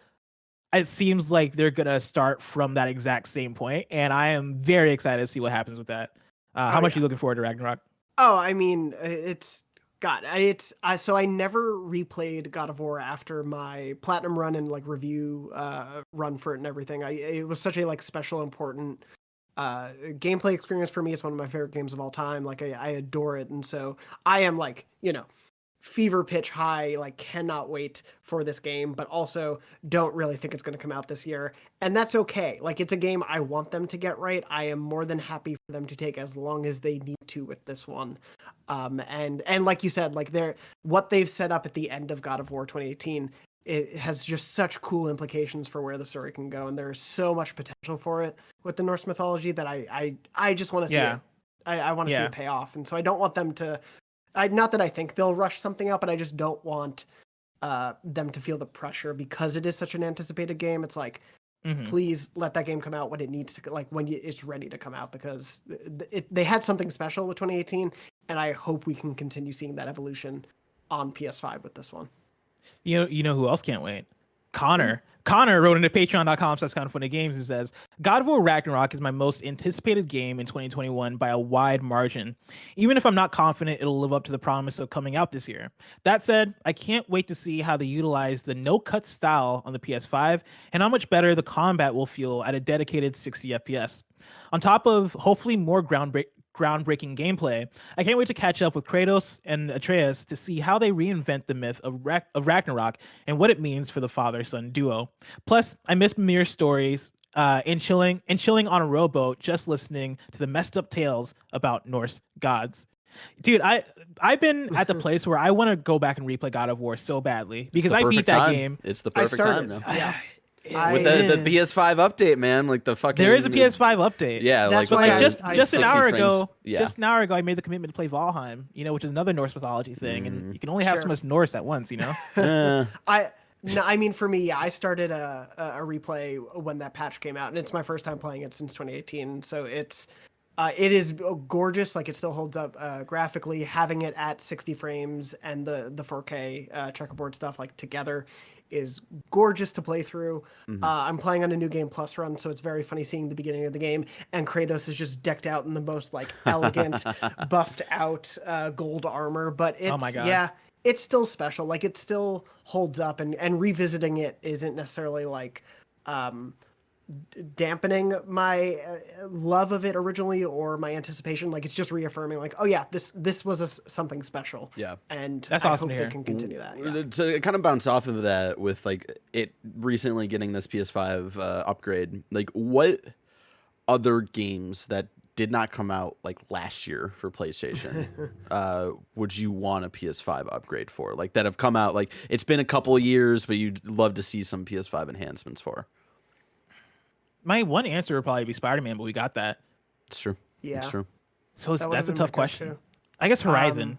it seems like they're gonna start from that exact same point, and I am very excited to see what happens with that. How much are you looking forward to Ragnarok? Oh, I mean, it's God. So I never replayed God of War after my platinum run and like review run for it and everything. It was such a like special, important gameplay experience for me. It's one of my favorite games of all time. Like I adore it, and so I am like fever pitch high, like cannot wait for this game, but also don't really think it's going to come out this year. And that's okay. Like it's a game I want them to get right. I am more than happy for them to take as long as they need to with this one. And like you said, like what they've set up at the end of God of War 2018, it has just such cool implications for where the story can go. And there's so much potential for it with the Norse mythology that I just want to see it. I want to see it pay off. And so I don't want them to, not that I think they'll rush something out, but I just don't want them to feel the pressure because it is such an anticipated game. It's like, please let that game come out when it needs to, like when it's ready to come out, because they had something special with 2018, and I hope we can continue seeing that evolution on PS5 with this one. You know who else can't wait? Connor. Connor wrote into patreon.com/kindafunnygames and says, God of War Ragnarok is my most anticipated game in 2021 by a wide margin. Even if I'm not confident it'll live up to the promise of coming out this year. That said, I can't wait to see how they utilize the no-cut style on the PS5 and how much better the combat will feel at a dedicated 60 FPS. On top of hopefully more groundbreaking gameplay, I can't wait to catch up with Kratos and Atreus to see how they reinvent the myth of Ragnarok and what it means for the father-son duo. Plus, I miss Mimir's stories and chilling on a rowboat, just listening to the messed up tales about Norse gods. Dude, I've been at the place where I want to go back and replay God of War so badly because I beat that game. It's the perfect time now. Yeah. With the PS5 update, man, like the fucking. There is a PS5 update. Yeah, that's like just an hour ago. Yeah. Just an hour ago, I made the commitment to play Valheim. Which is another Norse mythology thing, and you can only have so much Norse at once. I mean, for me, I started a replay when that patch came out, and it's my first time playing it since 2018. So it is gorgeous. Like it still holds up graphically. Having it at 60 frames and the 4K checkerboard stuff like together is gorgeous to play through. I'm playing on a New Game Plus run, so it's very funny seeing the beginning of the game, and Kratos is just decked out in the most like elegant, buffed out gold armor. But it's, oh my God. It's still special. Like it still holds up, and revisiting it isn't necessarily like dampening my love of it originally or my anticipation. Like it's just reaffirming like, oh yeah, this was something special. Yeah. And that's I awesome hope to they can continue that. Yeah. So it kind of bounced off of that with like it recently getting this PS5 upgrade. Like what other games that did not come out like last year for PlayStation would you want a PS5 upgrade for? Like that have come out, like it's been a couple of years, but you'd love to see some PS5 enhancements for. My one answer would probably be Spider-Man, but we got that. It's true. Yeah. It's true. So that's a tough question. I guess Horizon.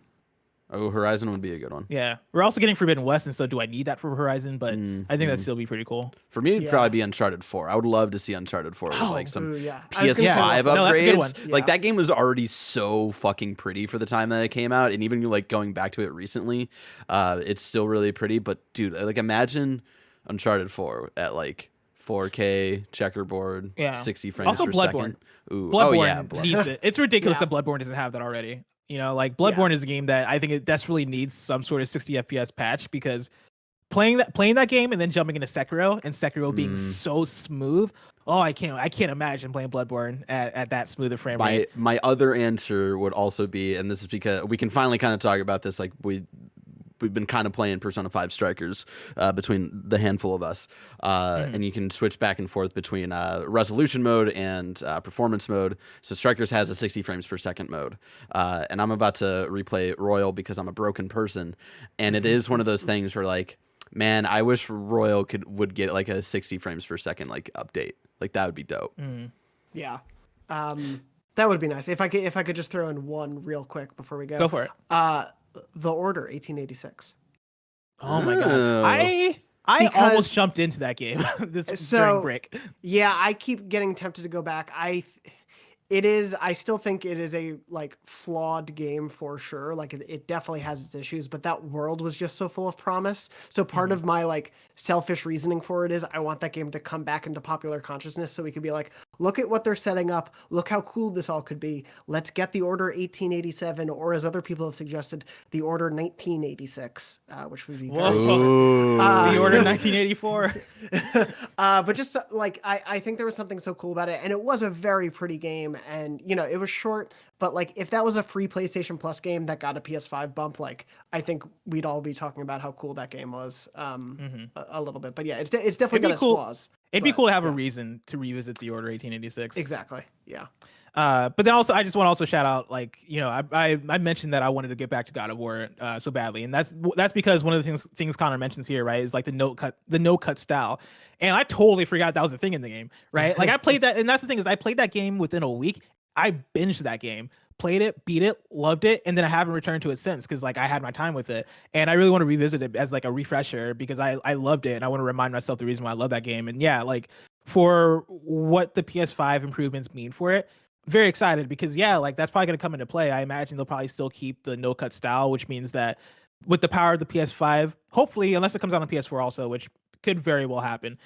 Horizon would be a good one. Yeah. We're also getting Forbidden West, and so do I need that for Horizon? But I think that'd still be pretty cool. For me, it'd probably be Uncharted 4. I would love to see Uncharted 4 with like some PS5 upgrades. No, that's a good one. Like that game was already so fucking pretty for the time that it came out, and even like going back to it recently, it's still really pretty. But dude, like imagine Uncharted 4 at like 4K checkerboard, 60 frames also per Bloodborne. second. Ooh. Bloodborne needs it. It's ridiculous that Bloodborne doesn't have that already. Like Bloodborne is a game that I think it desperately needs some sort of 60 FPS patch, because playing that game and then jumping into Sekiro and Sekiro being so smooth. Oh, I can't imagine playing Bloodborne at that smoother frame rate. My other answer would also be, and this is because we can finally kind of talk about this, like we've been kind of playing Persona 5 Strikers between the handful of us. And you can switch back and forth between resolution mode and performance mode. So Strikers has a 60 frames per second mode. And I'm about to replay Royal because I'm a broken person. And it is one of those things where like, man, I wish Royal would get like a 60 frames per second like update. Like that would be dope. Yeah. That would be nice. If I could just throw in one real quick before we go. Go for it. The Order 1886. Oh my God. I almost jumped into that game during break. Yeah, I keep getting tempted to go back. I still think it is a like flawed game for sure. Like it definitely has its issues, but that world was just so full of promise. So part of my like selfish reasoning for it is I want that game to come back into popular consciousness so we could be like, look at what they're setting up. Look how cool this all could be. Let's get the Order 1887, or as other people have suggested, the Order 1986, which would be very Ooh. The Order 1984. But just like I think there was something so cool about it, and it was a very pretty game, and you know it was short. But like if that was a free PlayStation Plus game that got a PS5 bump, like I think we'd all be talking about how cool that game was a little bit. But yeah, it's definitely got its flaws. It'd be cool to have a reason to revisit the Order 1886. Exactly. Yeah. But then also, I just want to also shout out, like, you know, I mentioned that I wanted to get back to God of War so badly, and that's because one of the things Connor mentions here, right, is like the no cut style, and I totally forgot that was a thing in the game, right? Like I played that, and that's the thing is I played that game within a week. I binged that game, played it, beat it, loved it, and then I haven't returned to it since because like I had my time with it, and I really want to revisit it as like a refresher because I loved it, and I want to remind myself the reason why I love that game, and yeah, like for what the PS5 improvements mean for it. Very excited because yeah, like that's probably going to come into play. I imagine they'll probably still keep the no cut style, which means that with the power of the PS5, hopefully, unless it comes out on PS4 also, which could very well happen,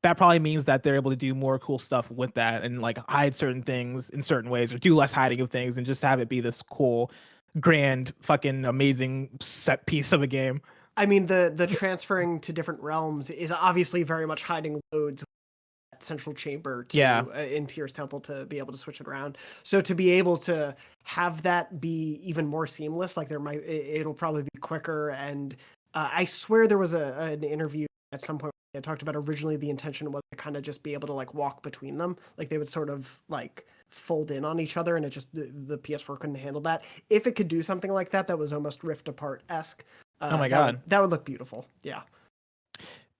that probably means that they're able to do more cool stuff with that and like hide certain things in certain ways or do less hiding of things and just have it be this cool, grand, fucking amazing set piece of a game. I mean, the transferring to different realms is obviously very much hiding loads central chamber to in Tyr's temple to be able to switch it around. So to be able to have that be even more seamless, like it'll probably be quicker. And I swear there was an interview at some point I talked about originally the intention was to kind of just be able to like walk between them, like they would sort of like fold in on each other, and it just the PS4 couldn't handle that. If it could do something like that was almost Rift Apart-esque. Oh my god, that would look beautiful. Yeah.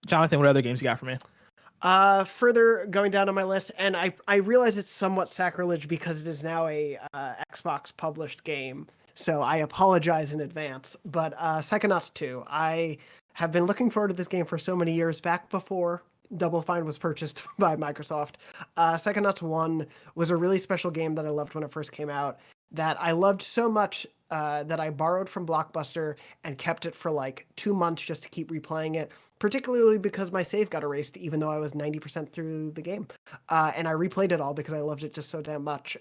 Jonathan, what other games you got for me? Further going down on my list, and I realize it's somewhat sacrilege because it is now a Xbox published game, so I apologize in advance. But Psychonauts 2, I have been looking forward to this game for so many years, back before Double Fine was purchased by Microsoft. Psychonauts 1 was a really special game that I loved when it first came out, that I loved so much that I borrowed from Blockbuster and kept it for like 2 months just to keep replaying it, particularly because my save got erased even though I was 90% through the game. And I replayed it all because I loved it just so damn much.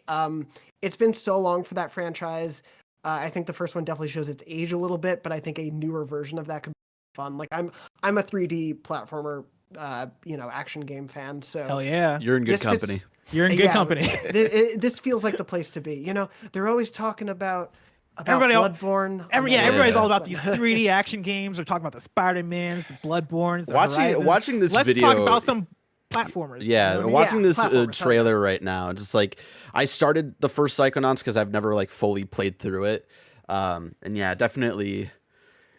It's been so long for that franchise. I think the first one definitely shows its age a little bit, but I think a newer version of that could be fun. Like I'm a 3D platformer, action game fan. So hell yeah, you're in good company. You're in good company. This feels like the place to be. You know, they're always talking about Bloodborne. Everybody's all about these 3D action games. They're talking about the Spider-Mans, the Bloodborns, the watching this Let's video. Talk about some platformers. Yeah, watching this trailer right now, just like I started the first Psychonauts because I've never like fully played through it, and yeah, definitely.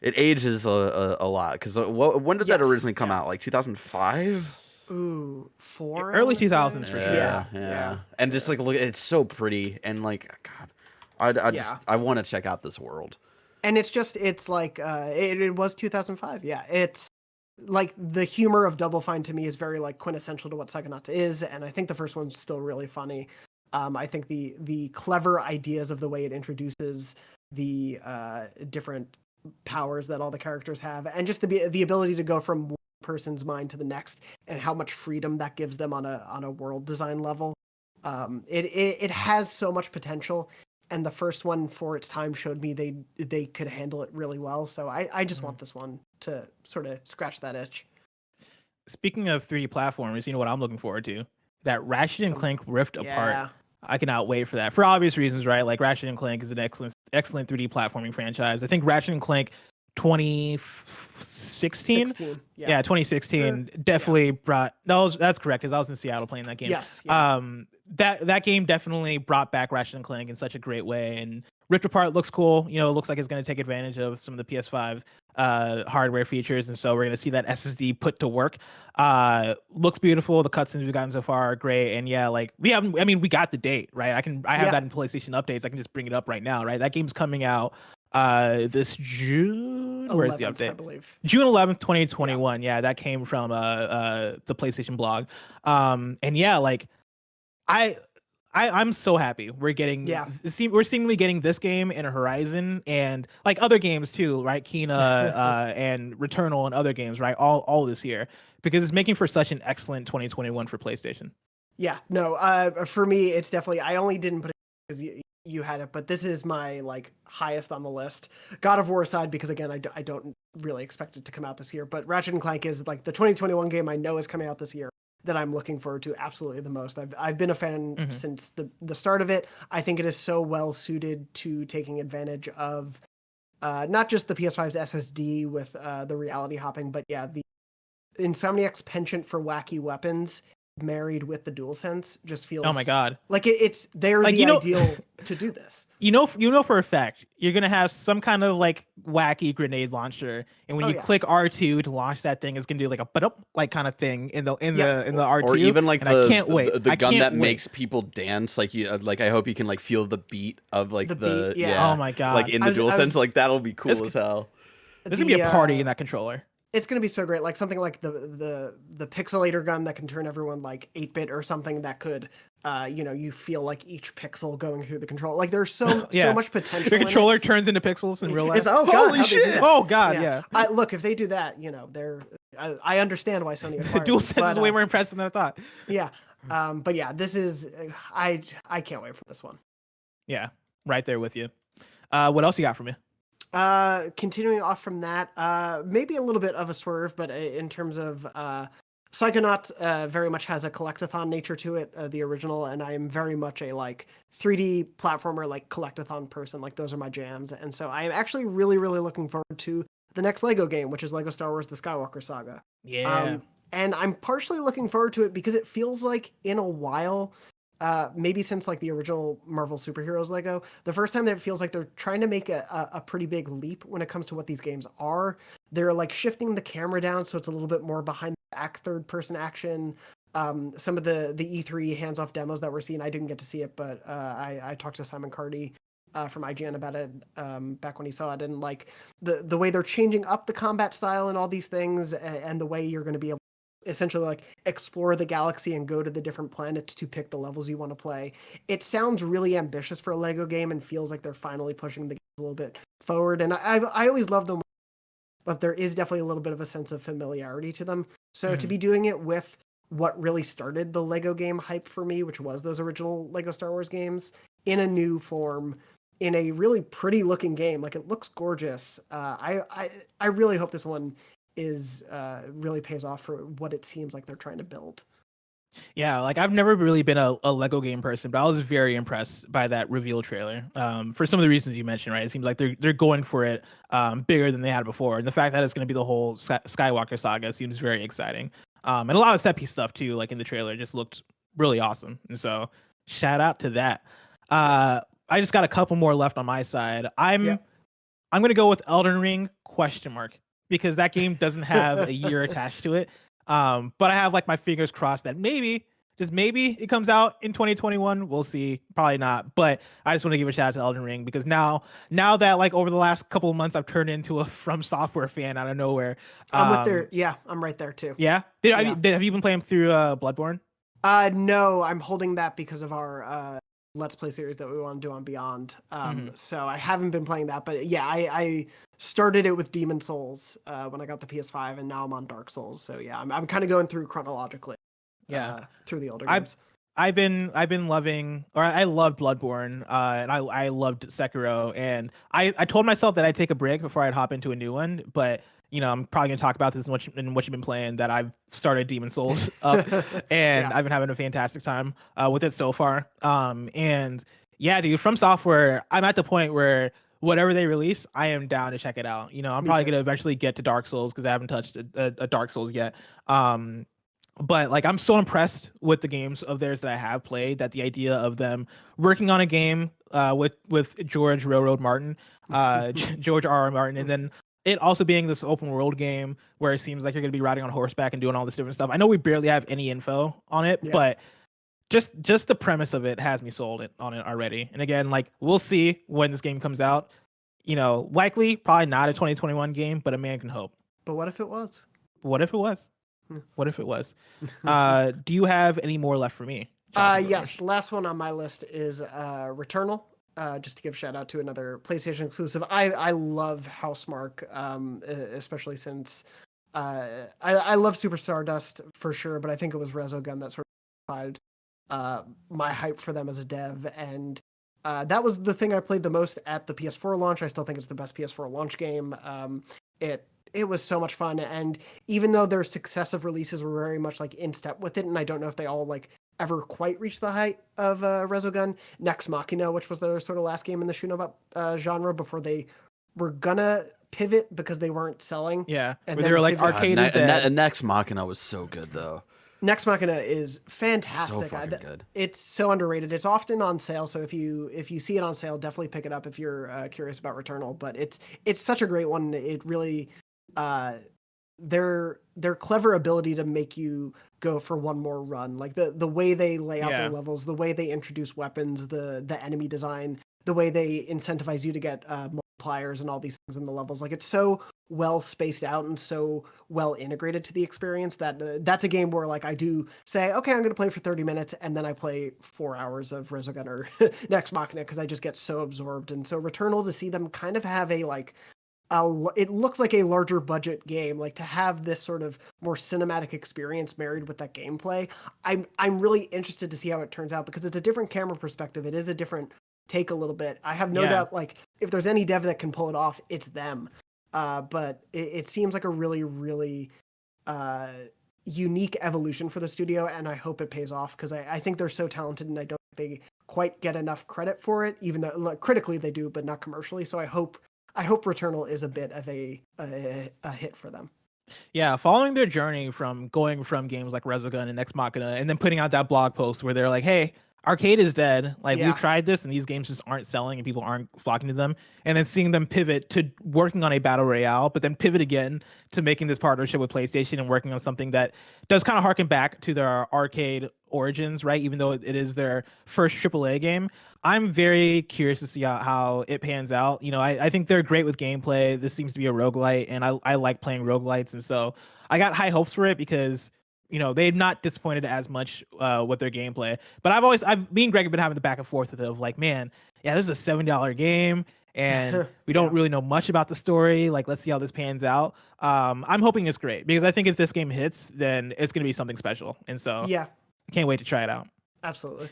It ages a lot because when did that originally come out? Like 2005? Ooh, 4? Early 2000s for sure. Yeah. And just like look, it's so pretty and like God, I want to check out this world. And it's like it was 2005. Yeah, it's like the humor of Double Fine to me is very like quintessential to what Psychonauts is, and I think the first one's still really funny. I think the clever ideas of the way it introduces the different powers that all the characters have, and just the ability to go from one person's mind to the next, and how much freedom that gives them on a world design level. It has so much potential, and the first one for its time showed me they could handle it really well. So I just want this one to sort of scratch that itch. Speaking of 3D platformers, you know what I'm looking forward to? That Ratchet and Clank Rift Apart. I cannot wait for that for obvious reasons, right? Like Ratchet and Clank is an excellent 3D platforming franchise. I think Ratchet and Clank 2016. 2016 definitely brought. No, that's correct because I was in Seattle playing that game. Yes. That game definitely brought back Ratchet and Clank in such a great way. And Rift Apart looks cool. You know, it looks like it's going to take advantage of some of the PS5 hardware features, and so we're going to see that SSD put to work. Looks beautiful. The cutscenes we've gotten so far are great, and yeah, like we got the date right. I have that in PlayStation updates. I can just bring it up right now. Right, that game's coming out this June. Where's the update? I believe June 11th, 2021. Yeah, that came from the PlayStation blog. And yeah, like I'm so happy we're getting we're seemingly getting this game in Horizon and like other games too, right? Kena and Returnal and other games, right? All this year, because it's making for such an excellent 2021 for PlayStation. Yeah, no, for me, it's definitely, I only didn't put it because you had it, but this is my like highest on the list. God of War aside, because again, I don't really expect it to come out this year, but Ratchet and Clank is like the 2021 game I know is coming out this year that I'm looking forward to absolutely the most. I've been a fan since the start of it. I think it is so well suited to taking advantage of not just the PS5's SSD with the reality hopping, but yeah, the Insomniac's penchant for wacky weapons married with the DualSense just feels, Oh my god, like it's they're like the ideal to do this. You know for a fact you're gonna have some kind of like wacky grenade launcher, and when you click R2 to launch that thing, it's gonna do like a like kind of thing in the R2, or even like and I can't wait. The gun that makes people dance. Like you, like I hope you can like feel the beat of like the beat, yeah. Oh my god, like in the DualSense, like that'll be cool as hell. There's gonna be a party in that controller. It's gonna be so great, like something like the pixelator gun that can turn everyone like 8-bit or something that could, you feel like each pixel going through the control. Like there's so much potential. Your controller turns into pixels in real life. It's, oh god, holy shit! Oh god, yeah. Look, if they do that, I understand why Sony acquired the DualSense is way more impressive than I thought. Yeah, but yeah, this is I can't wait for this one. Yeah, right there with you. What else you got for me? Continuing off from that, maybe a little bit of a swerve, but in terms of Psychonauts, very much has a collectathon nature to it, the original, and I am very much a like 3D platformer, like collectathon person. Like those are my jams, and so I am actually really, really looking forward to the next Lego game, which is Lego Star Wars: The Skywalker Saga. Yeah, and I'm partially looking forward to it because it feels like in a while. Maybe since like the original Marvel superheroes Lego, the first time that it feels like they're trying to make a pretty big leap when it comes to what these games are. They're like shifting the camera down so it's a little bit more behind the back third person action. Some of the E3 hands-off demos that we're seeing, I didn't get to see it, but I talked to Simon Cardy from IGN about it back when he saw it, and like the way they're changing up the combat style and all these things, and the way you're going to be able essentially like explore the galaxy and go to the different planets to pick the levels you want to play. It sounds really ambitious for a Lego game and feels like they're finally pushing the game a little bit forward. And I always love them, but there is definitely a little bit of a sense of familiarity to them. So to be doing it with what really started the Lego game hype for me, which was those original Lego Star Wars games, in a new form, in a really pretty looking game, like it looks gorgeous. I really hope this one is really pays off for what it seems like they're trying to build. Yeah, like I've never really been a Lego game person, but I was very impressed by that reveal trailer. For some of the reasons you mentioned, right? It seems like they're going for it bigger than they had before, and the fact that it's going to be the whole Skywalker saga seems very exciting. And a lot of set piece stuff too, like in the trailer, just looked really awesome. And so shout out to that. I just got a couple more left on my side. I'm gonna go with Elden Ring ? Because that game doesn't have a year attached to it. But I have like my fingers crossed that maybe, just maybe, it comes out in 2021. We'll see. Probably not. But I just want to give a shout out to Elden Ring because now that like over the last couple of months I've turned into a From Software fan out of nowhere. I'm right there too. Yeah. Have you been playing through Bloodborne? No, I'm holding that because of our Let's Play series that we want to do on Beyond. So I haven't been playing that, but yeah, I started it with Demon Souls when I got the PS5, and now I'm on Dark Souls. So yeah, I'm kind of going through chronologically. Through the older games. I've been loving, or I loved Bloodborne, and I loved Sekiro, and I told myself that I'd take a break before I'd hop into a new one, but I'm probably gonna talk about this in what you've been playing, that I've started Demon Souls up, and I've been having a fantastic time with it so far. And yeah, dude, From Software, I'm at the point where whatever they release, I am down to check it out. I'm probably gonna eventually get to Dark Souls because I haven't touched a Dark Souls yet. But like I'm so impressed with the games of theirs that I have played, that the idea of them working on a game with George Railroad Martin, George R.R. Martin, and then it also being this open world game where it seems like you're going to be riding on horseback and doing all this different stuff. I know we barely have any info on it, but just the premise of it has me sold on it already. And again, like we'll see when this game comes out. Likely probably not a 2021 game, but a man can hope. But what if it was? What if it was? What if it was? Do you have any more left for me? Yes. Last one on my list is Returnal. Just to give a shout out to another PlayStation exclusive. I love Housemarque, especially since I love Super Stardust for sure, but I think it was Resogun that sort of my hype for them as a dev. And that was the thing I played the most at the PS4 launch. I still think it's the best PS4 launch game. It was so much fun, and even though their successive releases were very much like in step with it, and I don't know if they all like ever quite reached the height of Resogun, Nex Machina, which was their sort of last game in the shoot 'em up genre before they were gonna pivot because they weren't selling. Yeah, and where they were like pivot. arcade is dead. Nex Machina was so good though. Nex Machina is fantastic. So fucking good. It's so underrated. It's often on sale, so if you see it on sale, definitely pick it up if you're curious about Returnal. But it's such a great one. It really their clever ability to make you go for one more run, like the way they lay out their levels, the way they introduce weapons, the enemy design, the way they incentivize you to get multipliers and all these things in the levels. Like it's so well spaced out and so well integrated to the experience that that's a game where like I do say, okay, I'm going to play for 30 minutes and then I play 4 hours of Resogun or Nex Machina because I just get so absorbed. And so Returnal, to see them kind of have a like it looks like a larger budget game, like to have this sort of more cinematic experience married with that gameplay. I'm really interested to see how it turns out because it's a different camera perspective. It is a different take a little bit. I have no doubt, like if there's any dev that can pull it off, it's them. But it seems like a really, really unique evolution for the studio, and I hope it pays off because I think they're so talented, and I don't think they quite get enough credit for it, even though like, critically they do, but not commercially. So I hope Returnal is a bit of a hit for them. Yeah, following their journey from going from games like Resogun and Nex Machina, and then putting out that blog post where they're like, "Hey, arcade is dead. Like we've tried this, and these games just aren't selling, and people aren't flocking to them." And then seeing them pivot to working on a battle royale, but then pivot again to making this partnership with PlayStation and working on something that does kind of harken back to their arcade origins, right? Even though it is their first AAA game. I'm very curious to see how it pans out. You know, I think they're great with gameplay. This seems to be a roguelite, and I like playing roguelites. And so I got high hopes for it because, you know, they've not disappointed as much with their gameplay. But me and Greg have been having the back and forth with it of like, man, yeah, this is a $7 game, and we don't really know much about the story. Like, let's see how this pans out. I'm hoping it's great because I think if this game hits, then it's going to be something special. And so I can't wait to try it out. Absolutely.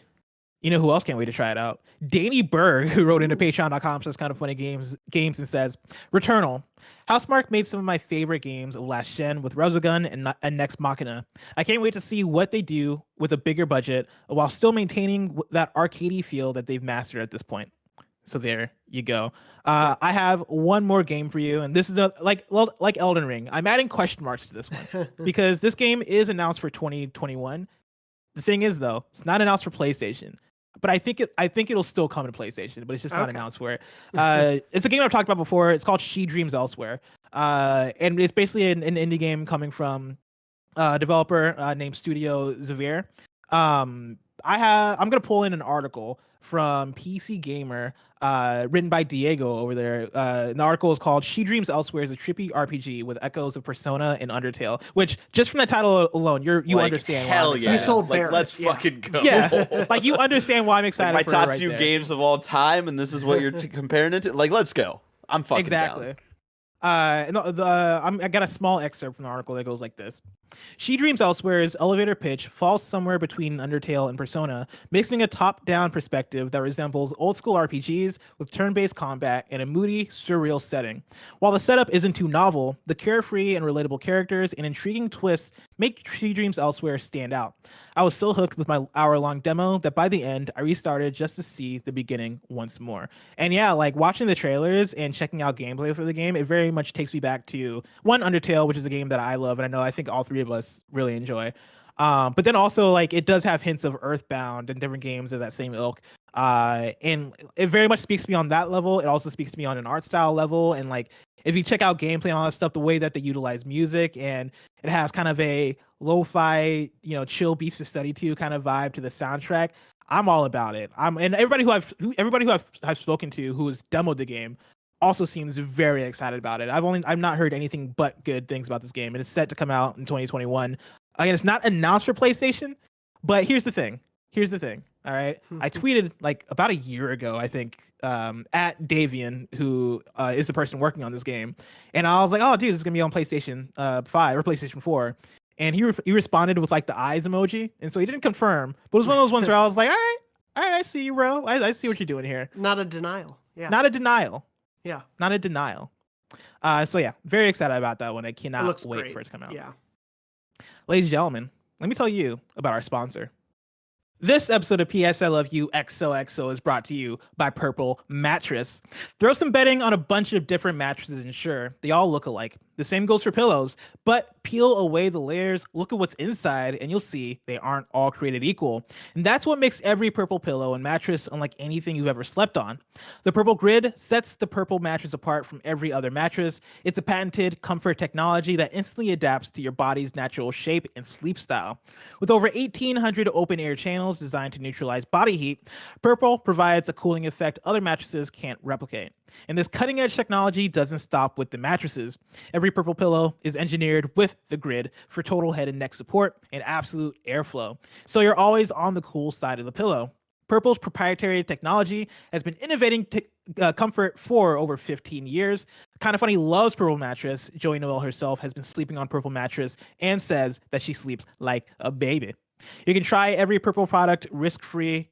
You know who else can't wait to try it out? Danny Berg, who wrote into patreon.com/kindoffunnygames and says, Returnal. Housemarque made some of my favorite games of last gen with Resogun and Nex Machina. I can't wait to see what they do with a bigger budget while still maintaining that arcadey feel that they've mastered at this point. So there you go. I have one more game for you, and this is like Elden Ring. I'm adding question marks to this one because this game is announced for 2021. The thing is, though, it's not announced for PlayStation. But I think it'll still come to PlayStation, but it's just not announced for it. It's a game I've talked about before. It's called She Dreams Elsewhere, and it's basically an indie game coming from a developer named Studio Xavier. I'm gonna pull in an article from PC Gamer, written by Diego over there. The article is called "She Dreams Elsewhere" is a trippy RPG with echoes of Persona and Undertale. Which, just from the title alone, you like, understand. Hell why yeah! You sold like, let's fucking go. Yeah, like you understand why I'm excited. Like my for top two there. games of all time, and this is what you're comparing it to. Like, let's go. I'm fucking exactly. down. I got a small excerpt from the article that goes like this. She Dreams Elsewhere's elevator pitch falls somewhere between Undertale and Persona, mixing a top-down perspective that resembles old-school RPGs with turn-based combat in a moody, surreal setting. While the setup isn't too novel, the carefree and relatable characters and intriguing twists make She Dreams Elsewhere stand out. I was so hooked with my hour-long demo that by the end, I restarted just to see the beginning once more. And yeah, like watching the trailers and checking out gameplay for the game, it very much takes me back to Undertale, which is a game that I love, and I think all three of us really enjoy. But then also, like, it does have hints of Earthbound and different games of that same ilk. And it very much speaks to me on that level. It also speaks to me on an art style level. And like, if you check out gameplay and all that stuff, the way that they utilize music, and it has kind of a lo-fi, chill beats to study to kind of vibe to the soundtrack. I'm all about it. And everybody who I've spoken to who has demoed the game also seems very excited about it. I've not heard anything but good things about this game, and it's set to come out in 2021. Again, it's not announced for PlayStation, but here's the thing. All right, I tweeted like about a year ago, I think, at Davian, who is the person working on this game, and I was like, "Oh, dude, this is gonna be on PlayStation 5 or PlayStation 4." and he responded with like the eyes emoji, and so he didn't confirm, but it was one of those ones where I was like, all right, I see you, bro. I see what you're doing here. Not a denial. Yeah. Not a denial. Yeah. Not a denial. So yeah, very excited about that one. I cannot wait for it to come out. Yeah. Ladies and gentlemen, let me tell you about our sponsor. This episode of PS I Love You XOXO is brought to you by Purple Mattress. Throw some bedding on a bunch of different mattresses and sure, they all look alike. The same goes for pillows, but peel away the layers, look at what's inside, and you'll see they aren't all created equal. And that's what makes every Purple pillow and mattress unlike anything you've ever slept on. The Purple Grid sets the Purple mattress apart from every other mattress. It's a patented comfort technology that instantly adapts to your body's natural shape and sleep style. With over 1,800 open air channels designed to neutralize body heat, Purple provides a cooling effect other mattresses can't replicate. And this cutting edge technology doesn't stop with the mattresses. Every Purple pillow is engineered with the Grid for total head and neck support and absolute airflow, so you're always on the cool side of the pillow. Purple's proprietary technology has been innovating comfort for over 15 years. Kind of Funny loves Purple mattress. Joey Noelle herself has been sleeping on Purple mattress and says that she sleeps like a baby. You can try every Purple product risk-free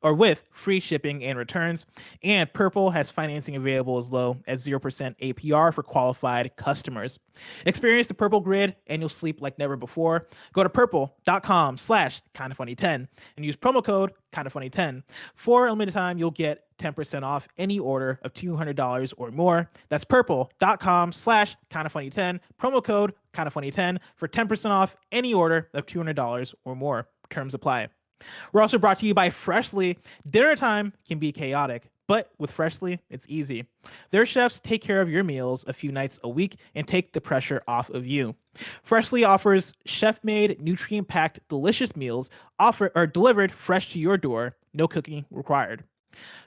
or with free shipping and returns. And Purple has financing available as low as 0% APR for qualified customers. Experience the Purple Grid and you'll sleep like never before. Go to purple.com/kindafunny10 and use promo code kindafunny10. For a limited time, you'll get 10% off any order of $200 or more. That's purple.com/kindafunny10. Promo code kindafunny10 for 10% off any order of $200 or more. Terms apply. We're also brought to you by Freshly. Dinner time can be chaotic, but with Freshly, it's easy. Their chefs take care of your meals a few nights a week and take the pressure off of you. Freshly offers chef-made, nutrient-packed, delicious meals delivered fresh to your door, no cooking required.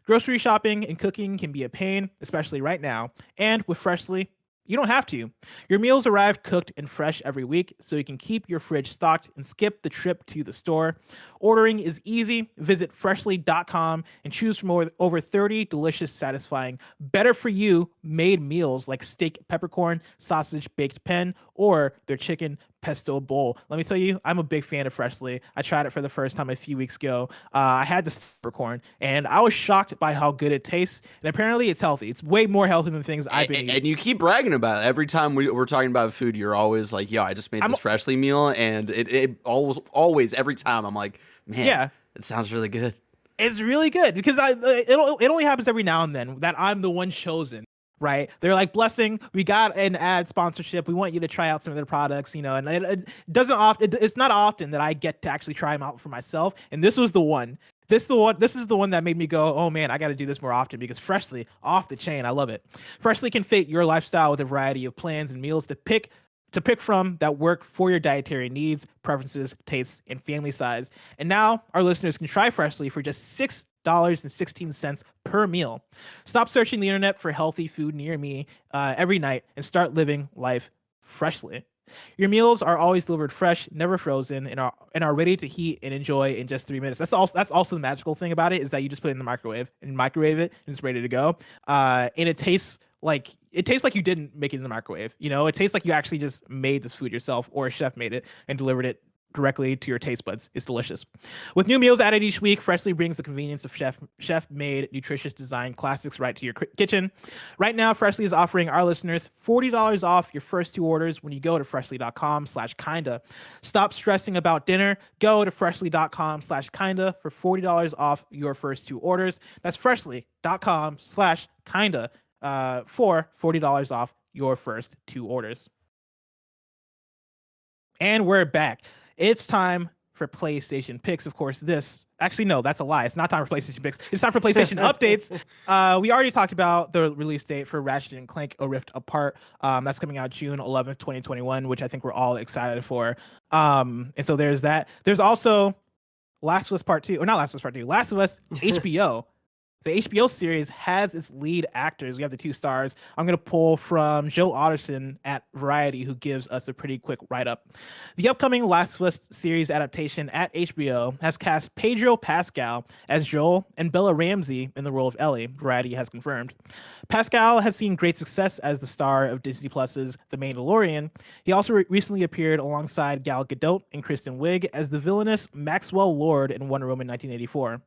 Grocery shopping and cooking can be a pain, especially right now, and with Freshly, you don't have to. Your meals arrive cooked and fresh every week, so you can keep your fridge stocked and skip the trip to the store. Ordering is easy. Visit freshly.com and choose from over 30 delicious, satisfying, better-for-you made meals like steak peppercorn, sausage baked pen, or their chicken pesto bowl. Let me tell you, I'm a big fan of Freshly. I tried it for the first time a few weeks ago. I had the peppercorn, and I was shocked by how good it tastes. And apparently, it's healthy. It's way more healthy than things I've been eating. And you keep bragging about it. Every time we're talking about food, you're always like, yo, I just made this Freshly meal. And it always, every time, I'm like, man, yeah, it sounds really good. It's really good because it only happens every now and then that I'm the one chosen. Right? They're like, Blessing, we got an ad sponsorship. We want you to try out some of their products, and it doesn't often. It's not often that I get to actually try them out for myself. And this was the one. This is the one that made me go, oh man, I got to do this more often because Freshly, off the chain. I love it. Freshly can fit your lifestyle with a variety of plans and meals to pick from that work for your dietary needs, preferences, tastes, and family size. And now our listeners can try Freshly for just $6.16 per meal. Stop searching the internet for healthy food near me every night and start living life freshly. Your meals are always delivered fresh, never frozen, and are ready to heat and enjoy in just 3 minutes. That's also the magical thing about it is that you just put it in the microwave and microwave it and it's ready to go. And it tastes like you didn't make it in the microwave. It tastes like you actually just made this food yourself or a chef made it and delivered it directly to your taste buds. It's delicious. With new meals added each week, Freshly brings the convenience of chef-made, nutritious design classics right to your kitchen. Right now, Freshly is offering our listeners $40 off your first 2 orders when you go to freshly.com/kinda. Stop stressing about dinner. Go to freshly.com/kinda for $40 off your first 2 orders. That's freshly.com/kinda for $40 off your first 2 orders. And we're back. It's time for PlayStation picks. Of course, that's a lie. It's not time for PlayStation picks. It's time for PlayStation updates. We already talked about the release date for Ratchet and Clank: A Rift Apart. That's coming out June 11th, 2021, which I think we're all excited for. And so there's that. There's also Last of Us Part 2, or not Last of Us Part 2, Last of Us HBO. The HBO series has its lead actors. We have the 2 stars. I'm going to pull from Joe Otterson at Variety, who gives us a pretty quick write-up. The upcoming Last of Us series adaptation at HBO has cast Pedro Pascal as Joel and Bella Ramsey in the role of Ellie, Variety has confirmed. Pascal has seen great success as the star of Disney Plus's The Mandalorian. He also recently appeared alongside Gal Gadot and Kristen Wiig as the villainous Maxwell Lord in Wonder Woman 1984.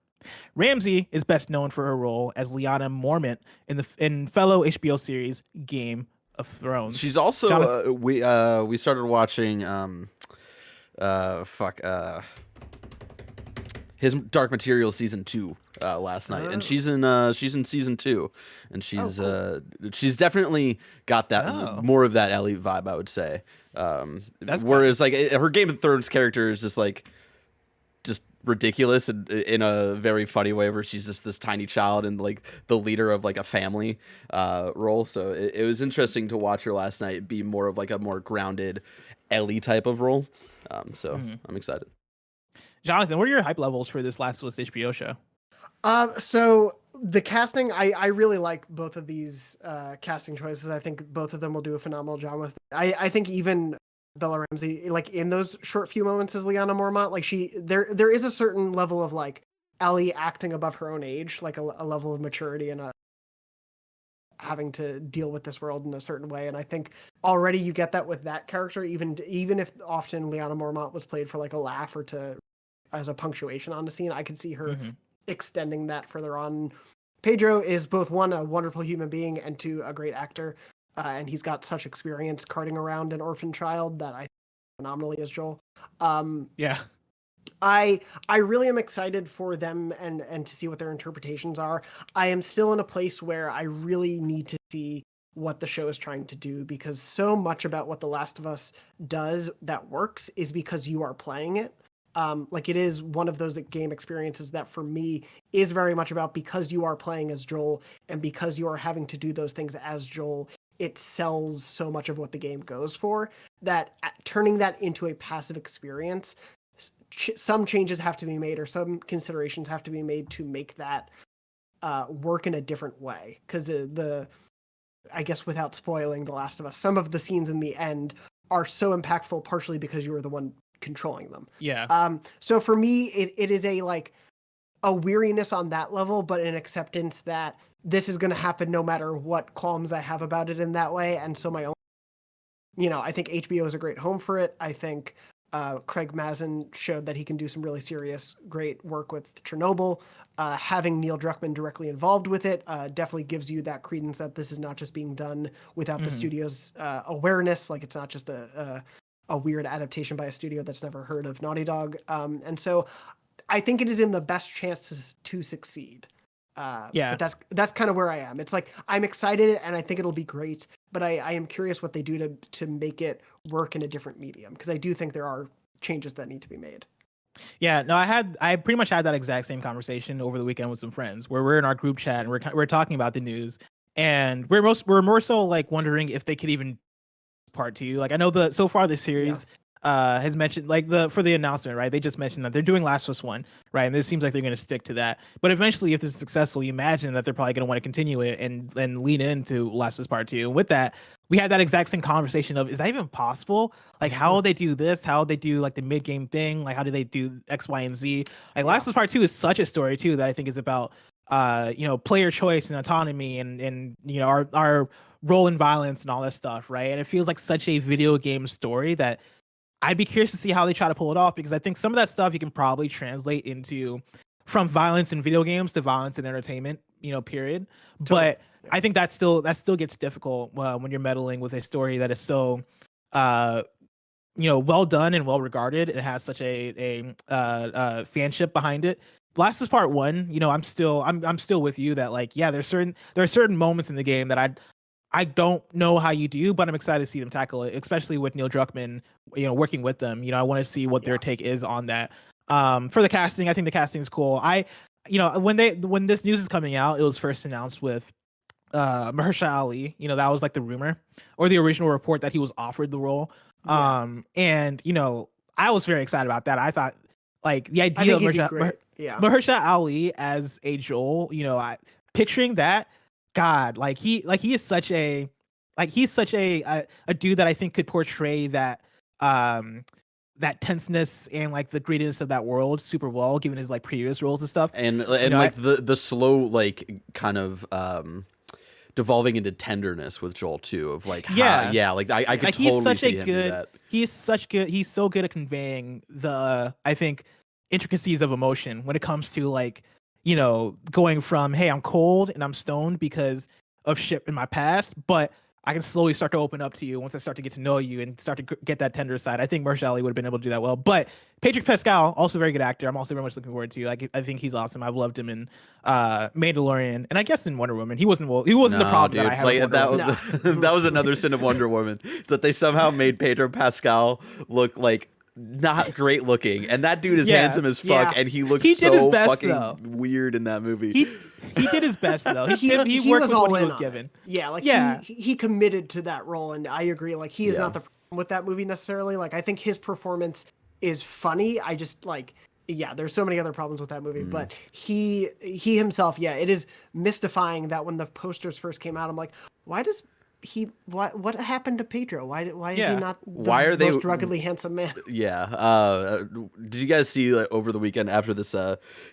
Ramsey is best known for her role as Lyanna Mormont in fellow HBO series Game of Thrones. She's also we started watching his Dark Materials season 2 last night, and she's in season 2, and she's she's definitely got that more of that Ellie vibe, I would say. Whereas like her Game of Thrones character is just ridiculous in a very funny way, where she's just this tiny child and like the leader of like a family role. So it was interesting to watch her last night be more of like a more grounded Ellie type of role. I'm excited. Jonathan, what are your hype levels for this Last of Us HBO show? So the casting, I really like both of these casting choices. I think both of them will do a phenomenal job with. I think even Bella Ramsey, like in those short few moments as Lyanna Mormont, like there is a certain level of like Ellie acting above her own age, like a level of maturity and having to deal with this world in a certain way. And I think already you get that with that character, even if often Lyanna Mormont was played for like a laugh or as a punctuation on the scene, I could see her extending that further on. Pedro is both a wonderful human being, and 2, a great actor. And he's got such experience carting around an orphan child that I think phenomenally as Joel. I really am excited for them and to see what their interpretations are. I am still in a place where I really need to see what the show is trying to do, because so much about what The Last of Us does that works is because you are playing it. Like it is one of those game experiences that for me is very much about, because you are playing as Joel and because you are having to do those things as Joel, it sells so much of what the game goes for, that turning that into a passive experience, some changes have to be made, or some considerations have to be made to make that work in a different way. Because I guess without spoiling The Last of Us, some of the scenes in the end are so impactful partially because you were the one controlling them. So for me, it is a weariness on that level, but an acceptance that this is going to happen no matter what qualms I have about it in that way. And so my own, I think HBO is a great home for it. I think Craig Mazin showed that he can do some really serious, great work with Chernobyl. Having Neil Druckmann directly involved with it definitely gives you that credence that this is not just being done without the studio's awareness. Like it's not just a weird adaptation by a studio that's never heard of Naughty Dog. And so I think it is in the best chance to succeed. But that's kind of where I am. It's like I'm excited and I think it'll be great, but I am curious what they do to make it work in a different medium, because I do think there are changes that need to be made. Yeah, no, I pretty much had that exact same conversation over the weekend with some friends, where we're in our group chat and we're talking about the news, and we're more so like wondering if they could even part 2. Like I know so far the series has mentioned for the announcement, right? They just mentioned that they're doing Last of Us 1, right? And this seems like they're going to stick to that. But eventually, if this is successful, you imagine that they're probably going to want to continue it and lean into Last of Us Part 2. And with that, we had that exact same conversation of, is that even possible? Like, how will they do this? How will they do like the mid-game thing? Like, how do they do X, Y, and Z? Like, Last of Us Part 2 is such a story too that I think is about player choice and autonomy and our role in violence and all that stuff, right? And it feels like such a video game story that I'd be curious to see how they try to pull it off, because I think some of that stuff you can probably translate into from violence in video games to violence in entertainment, period. But I think that still gets difficult when you're meddling with a story that is so, well done and well regarded. It has such a fanship behind it. Last is Part 1. I'm still with you that there are certain moments in the game that I don't know how you do, but I'm excited to see them tackle it, especially with Neil Druckmann, working with them. I want to see what their take is on that. For the casting, I think the casting is cool. When this news is coming out, it was first announced with Mahershala Ali. That was like the rumor or the original report that he was offered the role. And I was very excited about that. I thought Like the I idea think of he'd be great. Yeah. Mahershala Ali as a Joel, picturing that, God, he is such a a dude that I think could portray that tenseness and like the grittiness of that world super well, given his like previous roles and stuff. And the slow like kind of devolving into tenderness with Joel too, of like I could totally see him do that. He's so good at conveying the, I think, intricacies of emotion when it comes to like, going from, hey, I'm cold and I'm stoned because of shit in my past, but I can slowly start to open up to you once I start to get to know you and start to get that tender side. I think Mahershala Ali would have been able to do that well. But Pedro Pascal, also a very good actor. I'm also very much looking forward to. I think he's awesome. I've loved him in Mandalorian, and I guess in Wonder Woman. He wasn't the problem that I had. Like, that was another sin of Wonder Woman. Is that they somehow made Pedro Pascal look like not great looking, and that dude is handsome as fuck, and he looks so fucking weird in that movie. He did his best though. He worked with what he was given. He committed to that role, and I agree. Like he is not the problem with that movie necessarily. Like I think his performance is funny. I just like there's so many other problems with that movie, but he himself, it is mystifying that when the posters first came out, I'm like, what happened to Pedro? Why is he not the most ruggedly handsome man? Did you guys see like, over the weekend after this